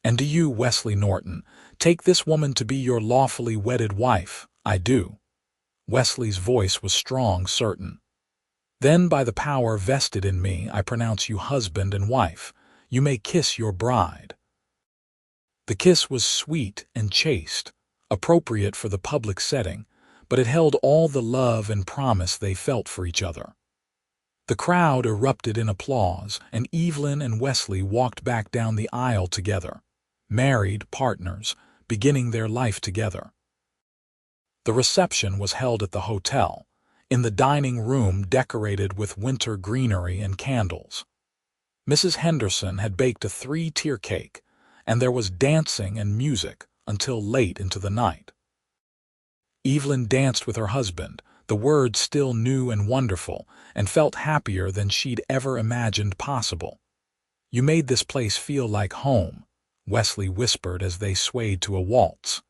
"And do you, Wesley Norton, take this woman to be your lawfully wedded wife?" "I do." Wesley's voice was strong, certain. "Then by the power vested in me, I pronounce you husband and wife. You may kiss your bride." The kiss was sweet and chaste, appropriate for the public setting, but it held all the love and promise they felt for each other. The crowd erupted in applause, and Evelyn and Wesley walked back down the aisle together, married partners, beginning their life together. The reception was held at the hotel, in the dining room decorated with winter greenery and candles. Mrs. Henderson had baked a 3-tier cake, and there was dancing and music until late into the night. Evelyn danced with her husband, the words still new and wonderful, and felt happier than she'd ever imagined possible. "You made this place feel like home," Wesley whispered as they swayed to a waltz.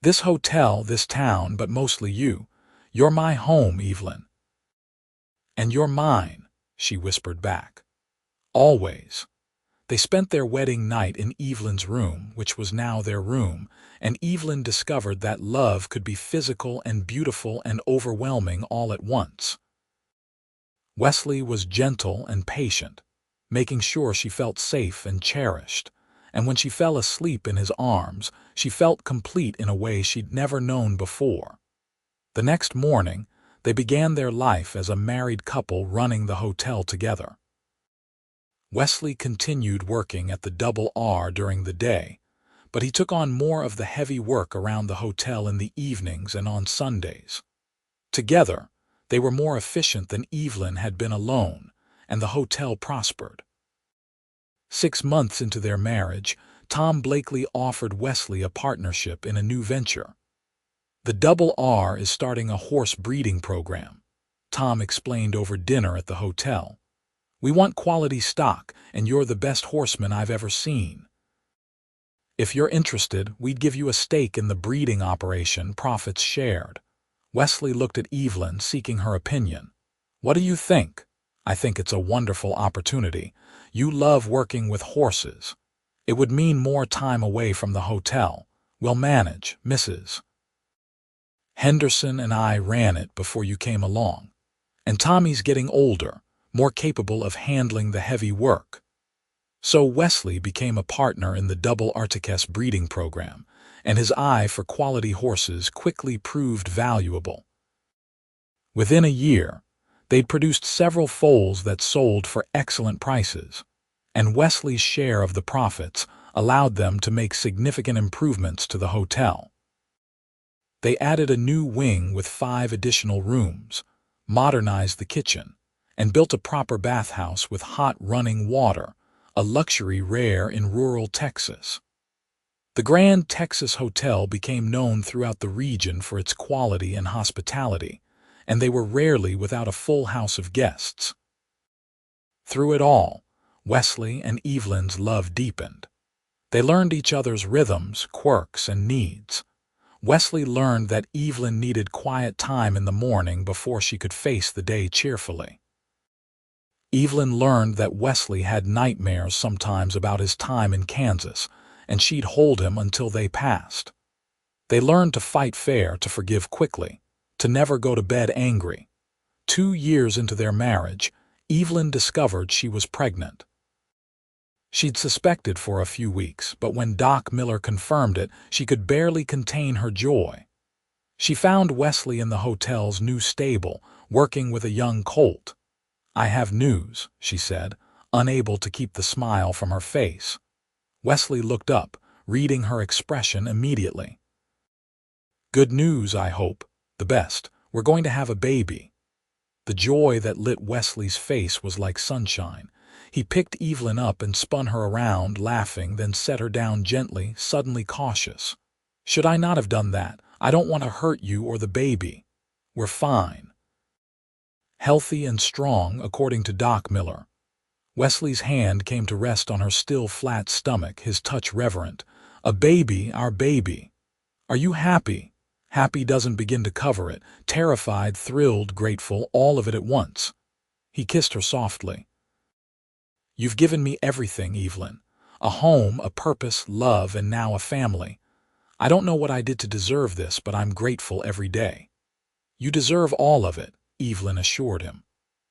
"This hotel, this town, but mostly you. You're my home, Evelyn." "And you're mine," she whispered back. "Always." They spent their wedding night in Evelyn's room, which was now their room, and Evelyn discovered that love could be physical and beautiful and overwhelming all at once. Wesley was gentle and patient, making sure she felt safe and cherished, and when she fell asleep in his arms, she felt complete in a way she'd never known before. The next morning, they began their life as a married couple running the hotel together. Wesley continued working at the Double R during the day, but he took on more of the heavy work around the hotel in the evenings and on Sundays. Together, they were more efficient than Evelyn had been alone, and the hotel prospered. 6 months into their marriage, Tom Blakely offered Wesley a partnership in a new venture. "The Double R is starting a horse breeding program," Tom explained over dinner at the hotel. "We want quality stock, and you're the best horseman I've ever seen. If you're interested, we'd give you a stake in the breeding operation, profits shared." Wesley looked at Evelyn, seeking her opinion. "What do you think?" "I think it's a wonderful opportunity. You love working with horses. It would mean more time away from the hotel. We'll manage. Mrs. Henderson and I ran it before you came along. And Tommy's getting older, more capable of handling the heavy work." So Wesley became a partner in the Double Articus breeding program, and his eye for quality horses quickly proved valuable. Within a year, they'd produced several foals that sold for excellent prices, and Wesley's share of the profits allowed them to make significant improvements to the hotel. They added a new wing with 5 additional rooms, modernized the kitchen, and built a proper bathhouse with hot running water, a luxury rare in rural Texas. The Grand Texas Hotel became known throughout the region for its quality and hospitality, and they were rarely without a full house of guests. Through it all, Wesley and Evelyn's love deepened. They learned each other's rhythms, quirks, and needs. Wesley learned that Evelyn needed quiet time in the morning before she could face the day cheerfully. Evelyn learned that Wesley had nightmares sometimes about his time in Kansas, and she'd hold him until they passed. They learned to fight fair, to forgive quickly, to never go to bed angry. 2 years into their marriage, Evelyn discovered she was pregnant. She'd suspected for a few weeks, but when Doc Miller confirmed it, she could barely contain her joy. She found Wesley in the hotel's new stable, working with a young colt. "I have news," she said, unable to keep the smile from her face. Wesley looked up, reading her expression immediately. "Good news, I hope. The best. We're going to have a baby." The joy that lit Wesley's face was like sunshine. He picked Evelyn up and spun her around, laughing, then set her down gently, suddenly cautious. "Should I not have done that? I don't want to hurt you or the baby. We're fine." Healthy and strong, according to Doc Miller. Wesley's hand came to rest on her still flat stomach, his touch reverent. "A baby, our baby. Are you happy?" Happy doesn't begin to cover it. Terrified, thrilled, grateful, all of it at once. He kissed her softly. "You've given me everything, Evelyn. A home, a purpose, love, and now a family. I don't know what I did to deserve this, but I'm grateful every day." "You deserve all of it," Evelyn assured him.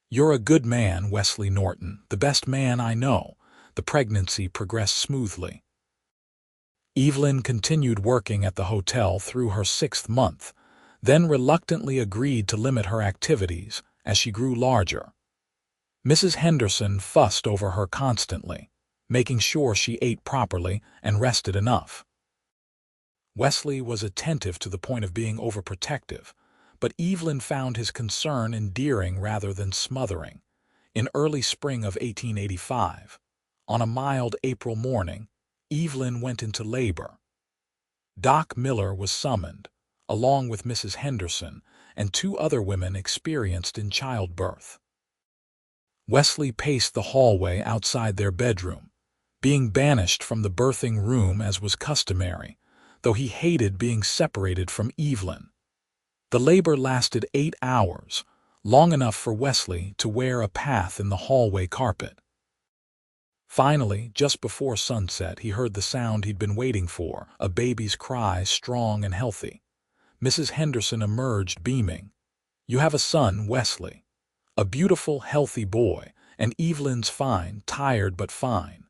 "You're a good man, Wesley Norton, the best man I know." The pregnancy progressed smoothly. Evelyn continued working at the hotel through her 6th month, then reluctantly agreed to limit her activities as she grew larger. Mrs. Henderson fussed over her constantly, making sure she ate properly and rested enough. Wesley was attentive to the point of being overprotective, but Evelyn found his concern endearing rather than smothering. In early spring of 1885, on a mild April morning, Evelyn went into labor. Doc Miller was summoned, along with Mrs. Henderson and 2 other women experienced in childbirth. Wesley paced the hallway outside their bedroom, being banished from the birthing room as was customary, though he hated being separated from Evelyn. The labor lasted 8 hours, long enough for Wesley to wear a path in the hallway carpet. Finally, just before sunset, he heard the sound he'd been waiting for, a baby's cry, strong and healthy. Mrs. Henderson emerged beaming. "You have a son, Wesley. A beautiful, healthy boy, and Evelyn's fine, tired but fine."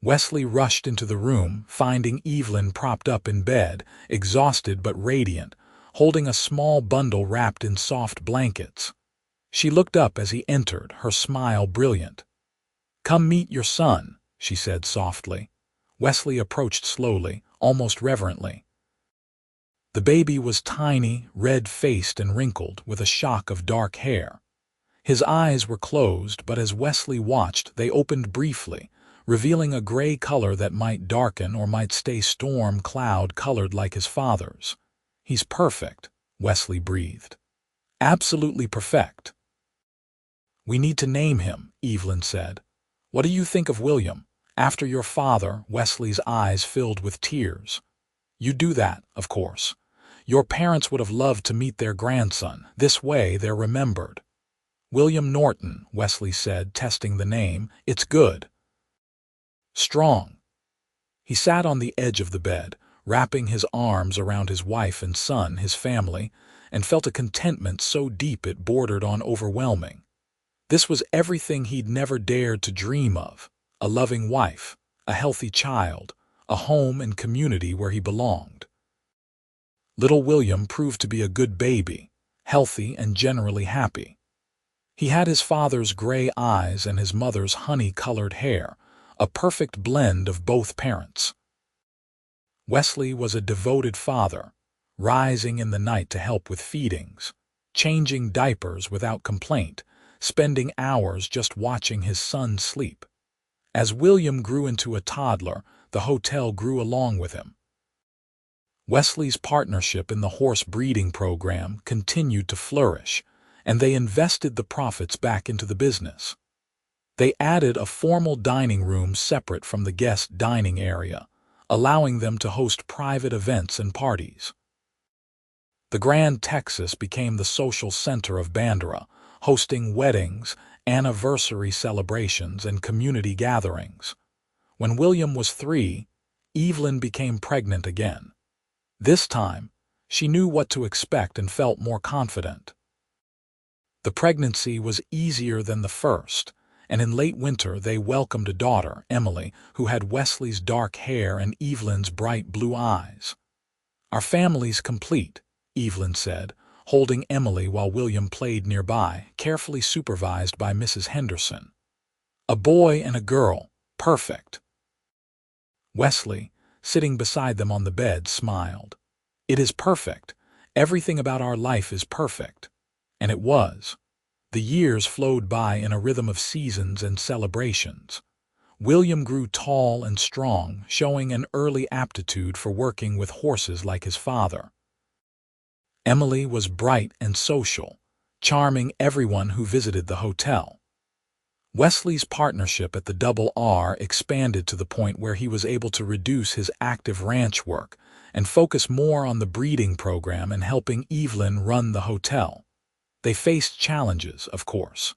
Wesley rushed into the room, finding Evelyn propped up in bed, exhausted but radiant, holding a small bundle wrapped in soft blankets. She looked up as he entered, her smile brilliant. "Come meet your son," she said softly. Wesley approached slowly, almost reverently. The baby was tiny, red-faced and wrinkled, with a shock of dark hair. His eyes were closed, but as Wesley watched, they opened briefly, revealing a gray color that might darken or might stay storm cloud-colored like his father's. "He's perfect," Wesley breathed. "Absolutely perfect." "We need to name him," Evelyn said. "What do you think of William? After your father." Wesley's eyes filled with tears. "You do that, of course. Your parents would have loved to meet their grandson. This way they're remembered." "William Norton," Wesley said, testing the name. "It's good." "Strong." He sat on the edge of the bed, wrapping his arms around his wife and son, his family, and felt a contentment so deep it bordered on overwhelming. This was everything he'd never dared to dream of: a loving wife, a healthy child, a home and community where he belonged. Little William proved to be a good baby, healthy and generally happy. He had his father's gray eyes and his mother's honey-colored hair, a perfect blend of both parents. Wesley was a devoted father, rising in the night to help with feedings, changing diapers without complaint, spending hours just watching his son sleep. As William grew into a toddler, the hotel grew along with him. Wesley's partnership in the horse breeding program continued to flourish, and they invested the profits back into the business. They added a formal dining room separate from the guest dining area, allowing them to host private events and parties. The Grand Texas became the social center of Bandera, hosting weddings, anniversary celebrations, and community gatherings. When William was 3, Evelyn became pregnant again. This time, she knew what to expect and felt more confident. The pregnancy was easier than the first, and in late winter they welcomed a daughter, Emily, who had Wesley's dark hair and Evelyn's bright blue eyes. "Our family's complete," Evelyn said, holding Emily while William played nearby, carefully supervised by Mrs. Henderson. "A boy and a girl, perfect." Wesley, sitting beside them on the bed, smiled. "It is perfect. Everything about our life is perfect." And it was. The years flowed by in a rhythm of seasons and celebrations. William grew tall and strong, showing an early aptitude for working with horses like his father. Emily was bright and social, charming everyone who visited the hotel. Wesley's partnership at the Double R expanded to the point where he was able to reduce his active ranch work and focus more on the breeding program and helping Evelyn run the hotel. They faced challenges, of course.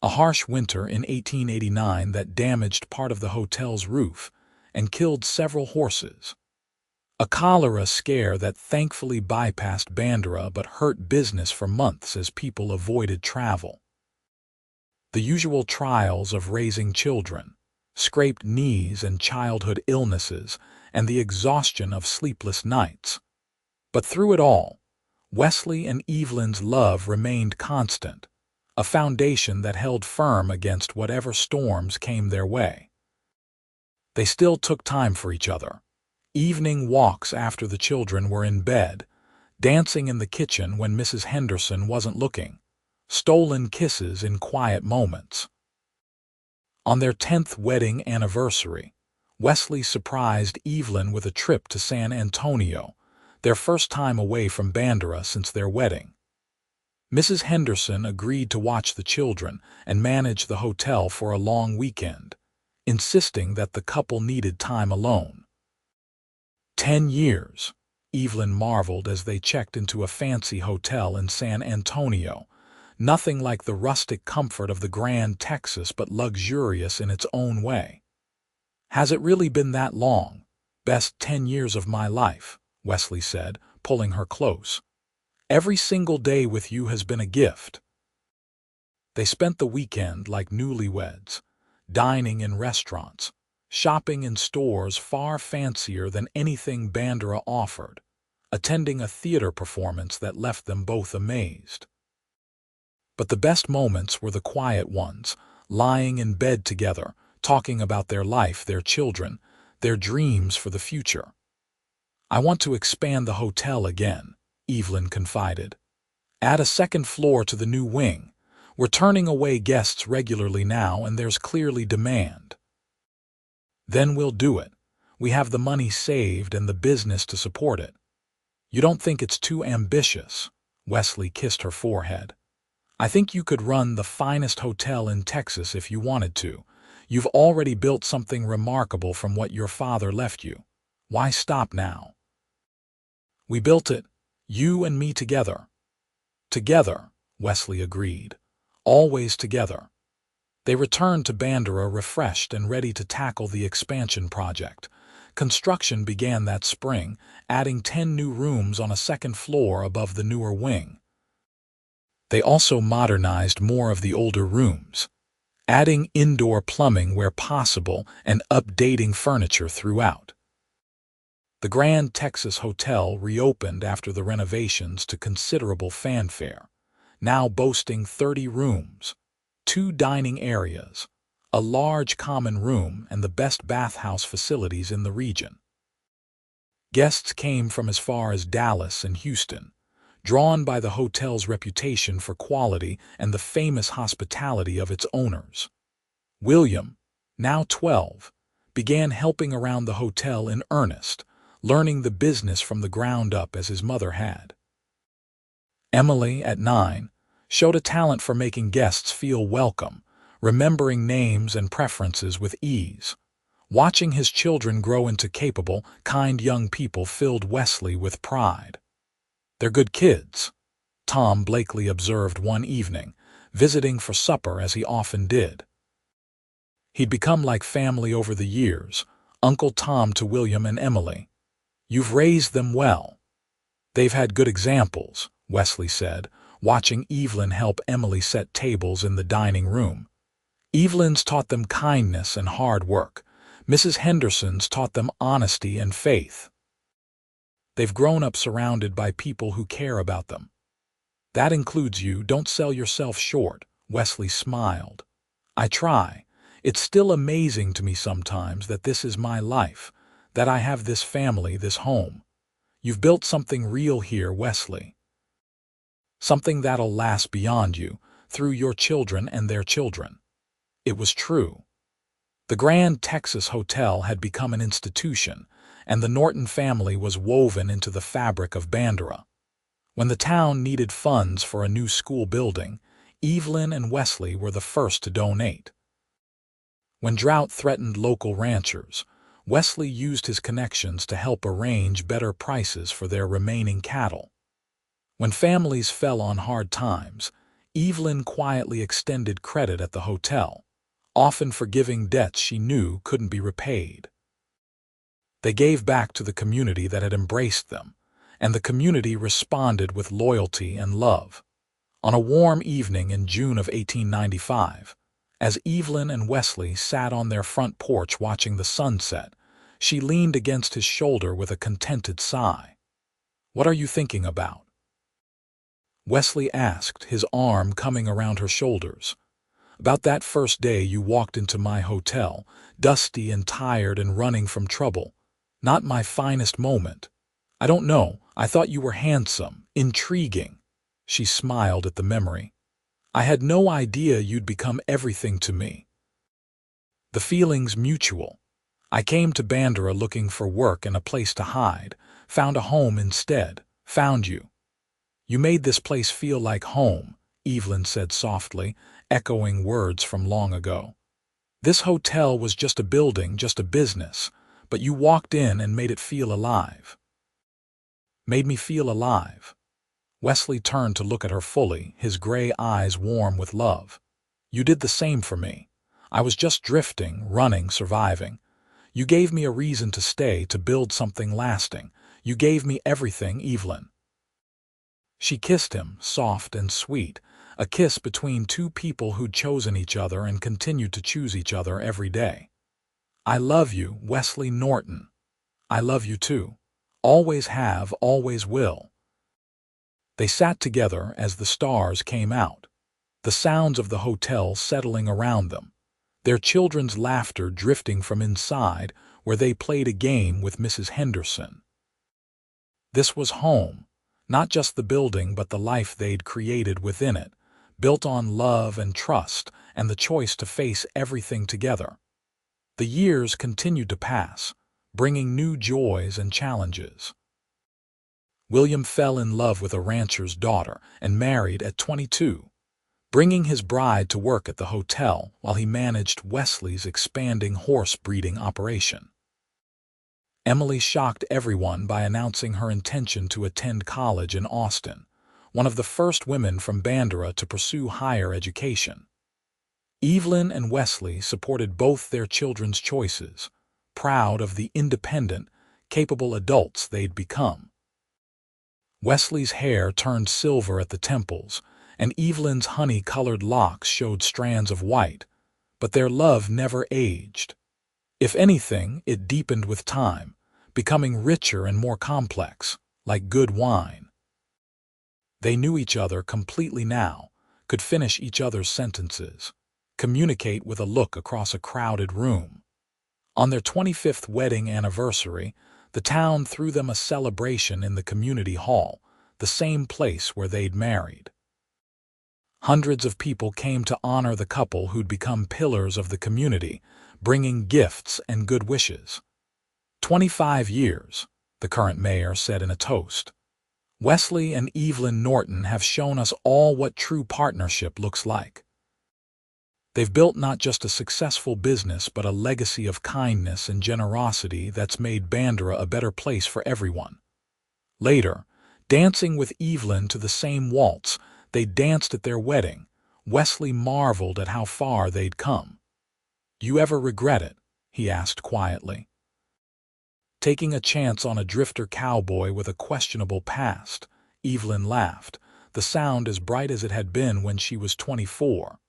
A harsh winter in 1889 that damaged part of the hotel's roof and killed several horses. A cholera scare that thankfully bypassed Bandera but hurt business for months as people avoided travel. The usual trials of raising children, scraped knees and childhood illnesses, and the exhaustion of sleepless nights. But through it all, Wesley and Evelyn's love remained constant, a foundation that held firm against whatever storms came their way. They still took time for each other. Evening walks after the children were in bed, dancing in the kitchen when Mrs. Henderson wasn't looking, stolen kisses in quiet moments. On their 10th wedding anniversary, Wesley surprised Evelyn with a trip to San Antonio, their first time away from Bandera since their wedding. Mrs. Henderson agreed to watch the children and manage the hotel for a long weekend, insisting that the couple needed time alone. 10 years, Evelyn marveled as they checked into a fancy hotel in San Antonio, nothing like the rustic comfort of the Grand Texas but luxurious in its own way. "Has it really been that long? Best 10 years of my life," Wesley said, pulling her close. "Every single day with you has been a gift." They spent the weekend like newlyweds, dining in restaurants, shopping in stores far fancier than anything Bandera offered, attending a theater performance that left them both amazed. But the best moments were the quiet ones, lying in bed together, talking about their life, their children, their dreams for the future. "I want to expand the hotel again," Evelyn confided. "Add a second floor to the new wing. We're turning away guests regularly now, and there's clearly demand." "Then we'll do it. We have the money saved and the business to support it." "You don't think it's too ambitious?" Wesley kissed her forehead. "I think you could run the finest hotel in Texas if you wanted to. You've already built something remarkable from what your father left you. Why stop now?" "We built it, you and me together." "Together," Wesley agreed. "Always together." They returned to Bandera refreshed and ready to tackle the expansion project. Construction began that spring, adding 10 new rooms on a second floor above the newer wing. They also modernized more of the older rooms, adding indoor plumbing where possible and updating furniture throughout. The Grand Texas Hotel reopened after the renovations to considerable fanfare, now boasting 30 rooms, 2 dining areas, a large common room, and the best bathhouse facilities in the region. Guests came from as far as Dallas and Houston, drawn by the hotel's reputation for quality and the famous hospitality of its owners. William, now 12, began helping around the hotel in earnest, learning the business from the ground up as his mother had. Emily, at 9, showed a talent for making guests feel welcome, remembering names and preferences with ease, Watching his children grow into capable, kind young people filled Wesley with pride. "They're good kids," Tom Blakely observed one evening, visiting for supper as he often did. He'd become like family over the years, Uncle Tom to William and Emily. "You've raised them well." "They've had good examples," Wesley said, watching Evelyn help Emily set tables in the dining room. "Evelyn's taught them kindness and hard work. Mrs. Henderson's taught them honesty and faith. They've grown up surrounded by people who care about them." "That includes you. Don't sell yourself short," Wesley smiled. "I try. It's still amazing to me sometimes that this is my life, that I have this family, this home. You've built something real here, Wesley. Something that'll last beyond you, through your children and their children." It was true. The Grand Texas Hotel had become an institution, and the Norton family was woven into the fabric of Bandera. When the town needed funds for a new school building, Evelyn and Wesley were the first to donate. When drought threatened local ranchers, Wesley used his connections to help arrange better prices for their remaining cattle. When families fell on hard times, Evelyn quietly extended credit at the hotel, often forgiving debts she knew couldn't be repaid. They gave back to the community that had embraced them, and the community responded with loyalty and love. On a warm evening in June of 1895, as Evelyn and Wesley sat on their front porch watching the sunset, she leaned against his shoulder with a contented sigh. "What are you thinking about?" Wesley asked, his arm coming around her shoulders. "About that first day you walked into my hotel, dusty and tired and running from trouble. Not my finest moment. I don't know, I thought you were handsome, intriguing." She smiled at the memory. "I had no idea you'd become everything to me." "The feeling's mutual. I came to Bandera looking for work and a place to hide, found a home instead, found you. You made this place feel like home," Evelyn said softly, echoing words from long ago. "This hotel was just a building, just a business, but you walked in and made it feel alive." "Made me feel alive." Wesley turned to look at her fully, his gray eyes warm with love. "You did the same for me. I was just drifting, running, surviving. You gave me a reason to stay, to build something lasting. You gave me everything, Evelyn." She kissed him, soft and sweet, a kiss between two people who'd chosen each other and continued to choose each other every day. "I love you, Wesley Norton. I love you too. Always have, always will." They sat together as the stars came out, the sounds of the hotel settling around them, their children's laughter drifting from inside where they played a game with Mrs. Henderson. This was home, not just the building but the life they'd created within it, built on love and trust and the choice to face everything together. The years continued to pass, bringing new joys and challenges. William fell in love with a rancher's daughter and married at 22, bringing his bride to work at the hotel while he managed Wesley's expanding horse breeding operation. Emily shocked everyone by announcing her intention to attend college in Austin, one of the first women from Bandera to pursue higher education. Evelyn and Wesley supported both their children's choices, proud of the independent, capable adults they'd become. Wesley's hair turned silver at the temples, and Evelyn's honey-colored locks showed strands of white, but their love never aged. If anything, it deepened with time, becoming richer and more complex, like good wine. They knew each other completely now, could finish each other's sentences, communicate with a look across a crowded room. On their 25th wedding anniversary, the town threw them a celebration in the community hall, the same place where they'd married. Hundreds of people came to honor the couple who'd become pillars of the community, bringing gifts and good wishes. 25 years, the current mayor said in a toast. Wesley and Evelyn Norton have shown us all what true partnership looks like. They've built not just a successful business but a legacy of kindness and generosity that's made Bandera a better place for everyone. Later, dancing with Evelyn to the same waltz they danced at their wedding, Wesley marveled at how far they'd come. "You ever regret it?" he asked quietly. "Taking a chance on a drifter cowboy with a questionable past," Evelyn laughed, the sound as bright as it had been when she was 24.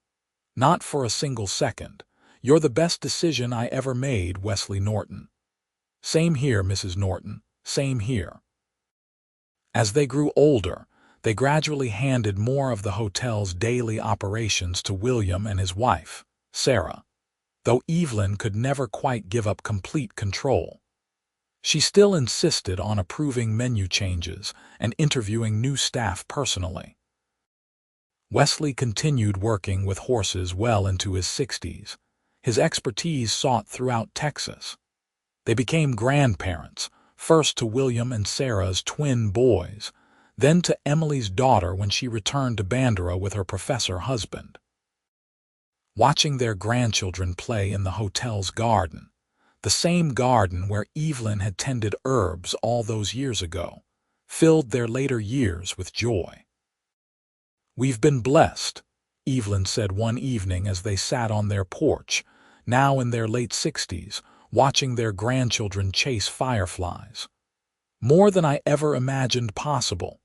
"Not for a single second. You're the best decision I ever made, Wesley Norton." "Same here, Mrs. Norton, same here." As they grew older, they gradually handed more of the hotel's daily operations to William and his wife, Sarah, though Evelyn could never quite give up complete control. She still insisted on approving menu changes and interviewing new staff personally. Wesley continued working with horses well into his 60s, his expertise sought throughout Texas. They became grandparents, first to William and Sarah's twin boys, then to Emily's daughter when she returned to Bandera with her professor husband. Watching their grandchildren play in the hotel's garden, the same garden where Evelyn had tended herbs all those years ago, filled their later years with joy. "We've been blessed," Evelyn said one evening as they sat on their porch, now in their late 60s, watching their grandchildren chase fireflies. "More than I ever imagined possible."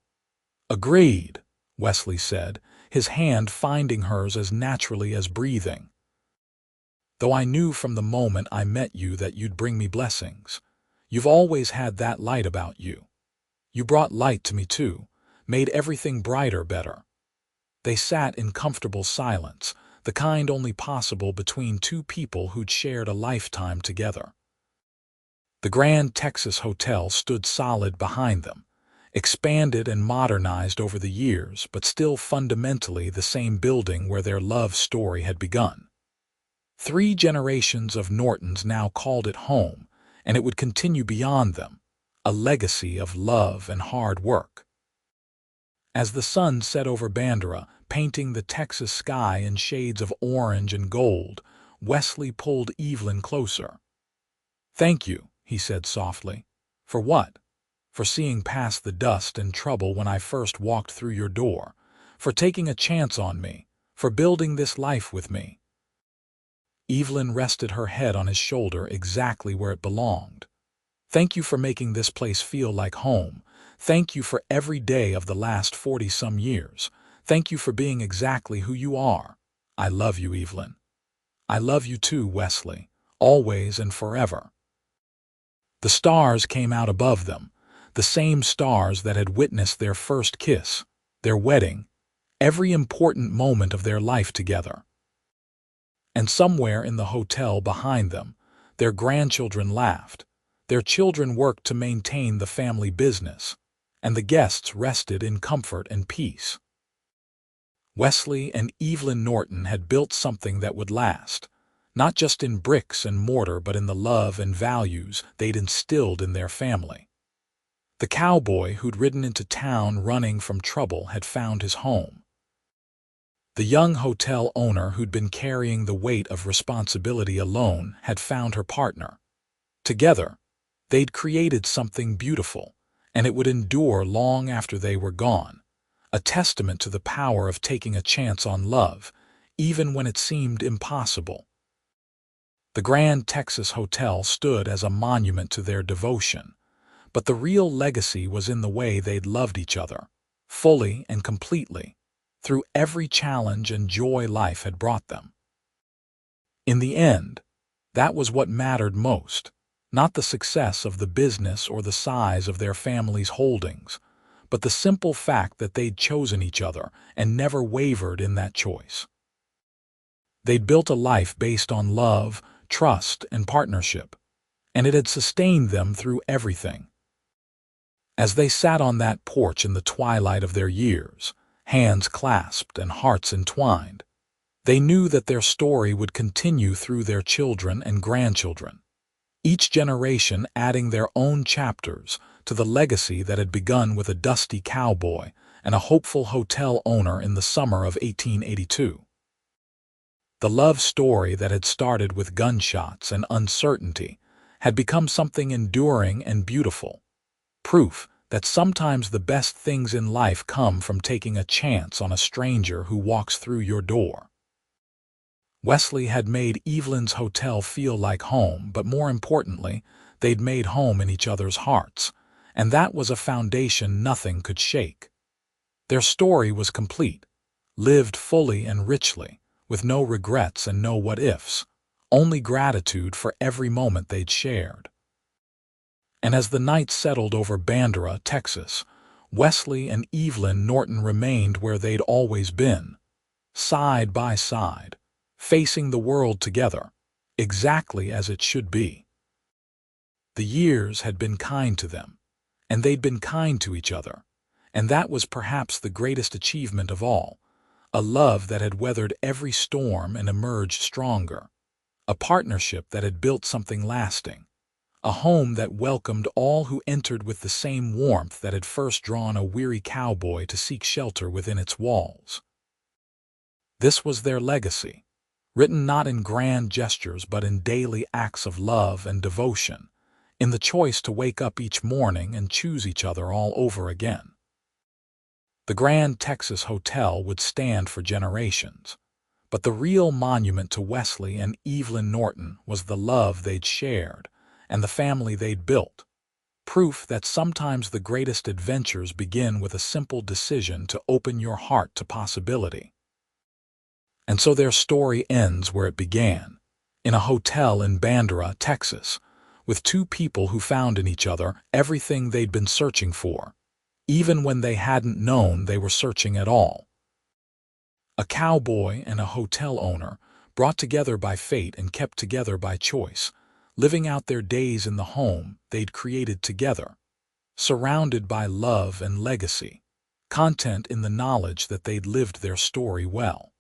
"Agreed," Wesley said, his hand finding hers as naturally as breathing. "Though I knew from the moment I met you that you'd bring me blessings. You've always had that light about you. You brought light to me too, made everything brighter better." They sat in comfortable silence, the kind only possible between two people who'd shared a lifetime together. The Grand Texas Hotel stood solid behind them, expanded and modernized over the years, but still fundamentally the same building where their love story had begun. 3 generations of Nortons now called it home, and it would continue beyond them, a legacy of love and hard work. As the sun set over Bandera, painting the Texas sky in shades of orange and gold, Wesley pulled Evelyn closer. "Thank you," he said softly. "For what?" "For seeing past the dust and trouble when I first walked through your door, for taking a chance on me, for building this life with me." Evelyn rested her head on his shoulder exactly where it belonged. "Thank you for making this place feel like home. Thank you for every day of the last 40-some years. Thank you for being exactly who you are. I love you, Evelyn." "I love you too, Wesley, always and forever." The stars came out above them, the same stars that had witnessed their first kiss, their wedding, every important moment of their life together. And somewhere in the hotel behind them, their grandchildren laughed, their children worked to maintain the family business, and the guests rested in comfort and peace. Wesley and Evelyn Norton had built something that would last, not just in bricks and mortar but in the love and values they'd instilled in their family. The cowboy who'd ridden into town running from trouble had found his home. The young hotel owner who'd been carrying the weight of responsibility alone had found her partner. Together, they'd created something beautiful, and it would endure long after they were gone, a testament to the power of taking a chance on love, even when it seemed impossible. The Grand Texas Hotel stood as a monument to their devotion, but the real legacy was in the way they'd loved each other, fully and completely, through every challenge and joy life had brought them. In the end, that was what mattered most, not the success of the business or the size of their family's holdings, but the simple fact that they'd chosen each other and never wavered in that choice. They'd built a life based on love, trust, and partnership, and it had sustained them through everything. As they sat on that porch in the twilight of their years, hands clasped and hearts entwined, they knew that their story would continue through their children and grandchildren, each generation adding their own chapters to the legacy that had begun with a dusty cowboy and a hopeful hotel owner in the summer of 1882. The love story that had started with gunshots and uncertainty had become something enduring and beautiful. Proof that sometimes the best things in life come from taking a chance on a stranger who walks through your door. Wesley had made Evelyn's hotel feel like home, but more importantly, they'd made home in each other's hearts, and that was a foundation nothing could shake. Their story was complete, lived fully and richly, with no regrets and no what-ifs, only gratitude for every moment they'd shared. And as the night settled over Bandera, Texas, Wesley and Evelyn Norton remained where they'd always been, side by side, facing the world together, exactly as it should be. The years had been kind to them, and they'd been kind to each other, and that was perhaps the greatest achievement of all, a love that had weathered every storm and emerged stronger, a partnership that had built something lasting, a home that welcomed all who entered with the same warmth that had first drawn a weary cowboy to seek shelter within its walls. This was their legacy, written not in grand gestures but in daily acts of love and devotion, in the choice to wake up each morning and choose each other all over again. The Grand Texas Hotel would stand for generations, but the real monument to Wesley and Evelyn Norton was the love they'd shared and the family they'd built, proof that sometimes the greatest adventures begin with a simple decision to open your heart to possibility. And so their story ends where it began, in a hotel in Bandera, Texas, with two people who found in each other everything they'd been searching for, even when they hadn't known they were searching at all. A cowboy and a hotel owner, brought together by fate and kept together by choice, living out their days in the home they'd created together, surrounded by love and legacy, content in the knowledge that they'd lived their story well.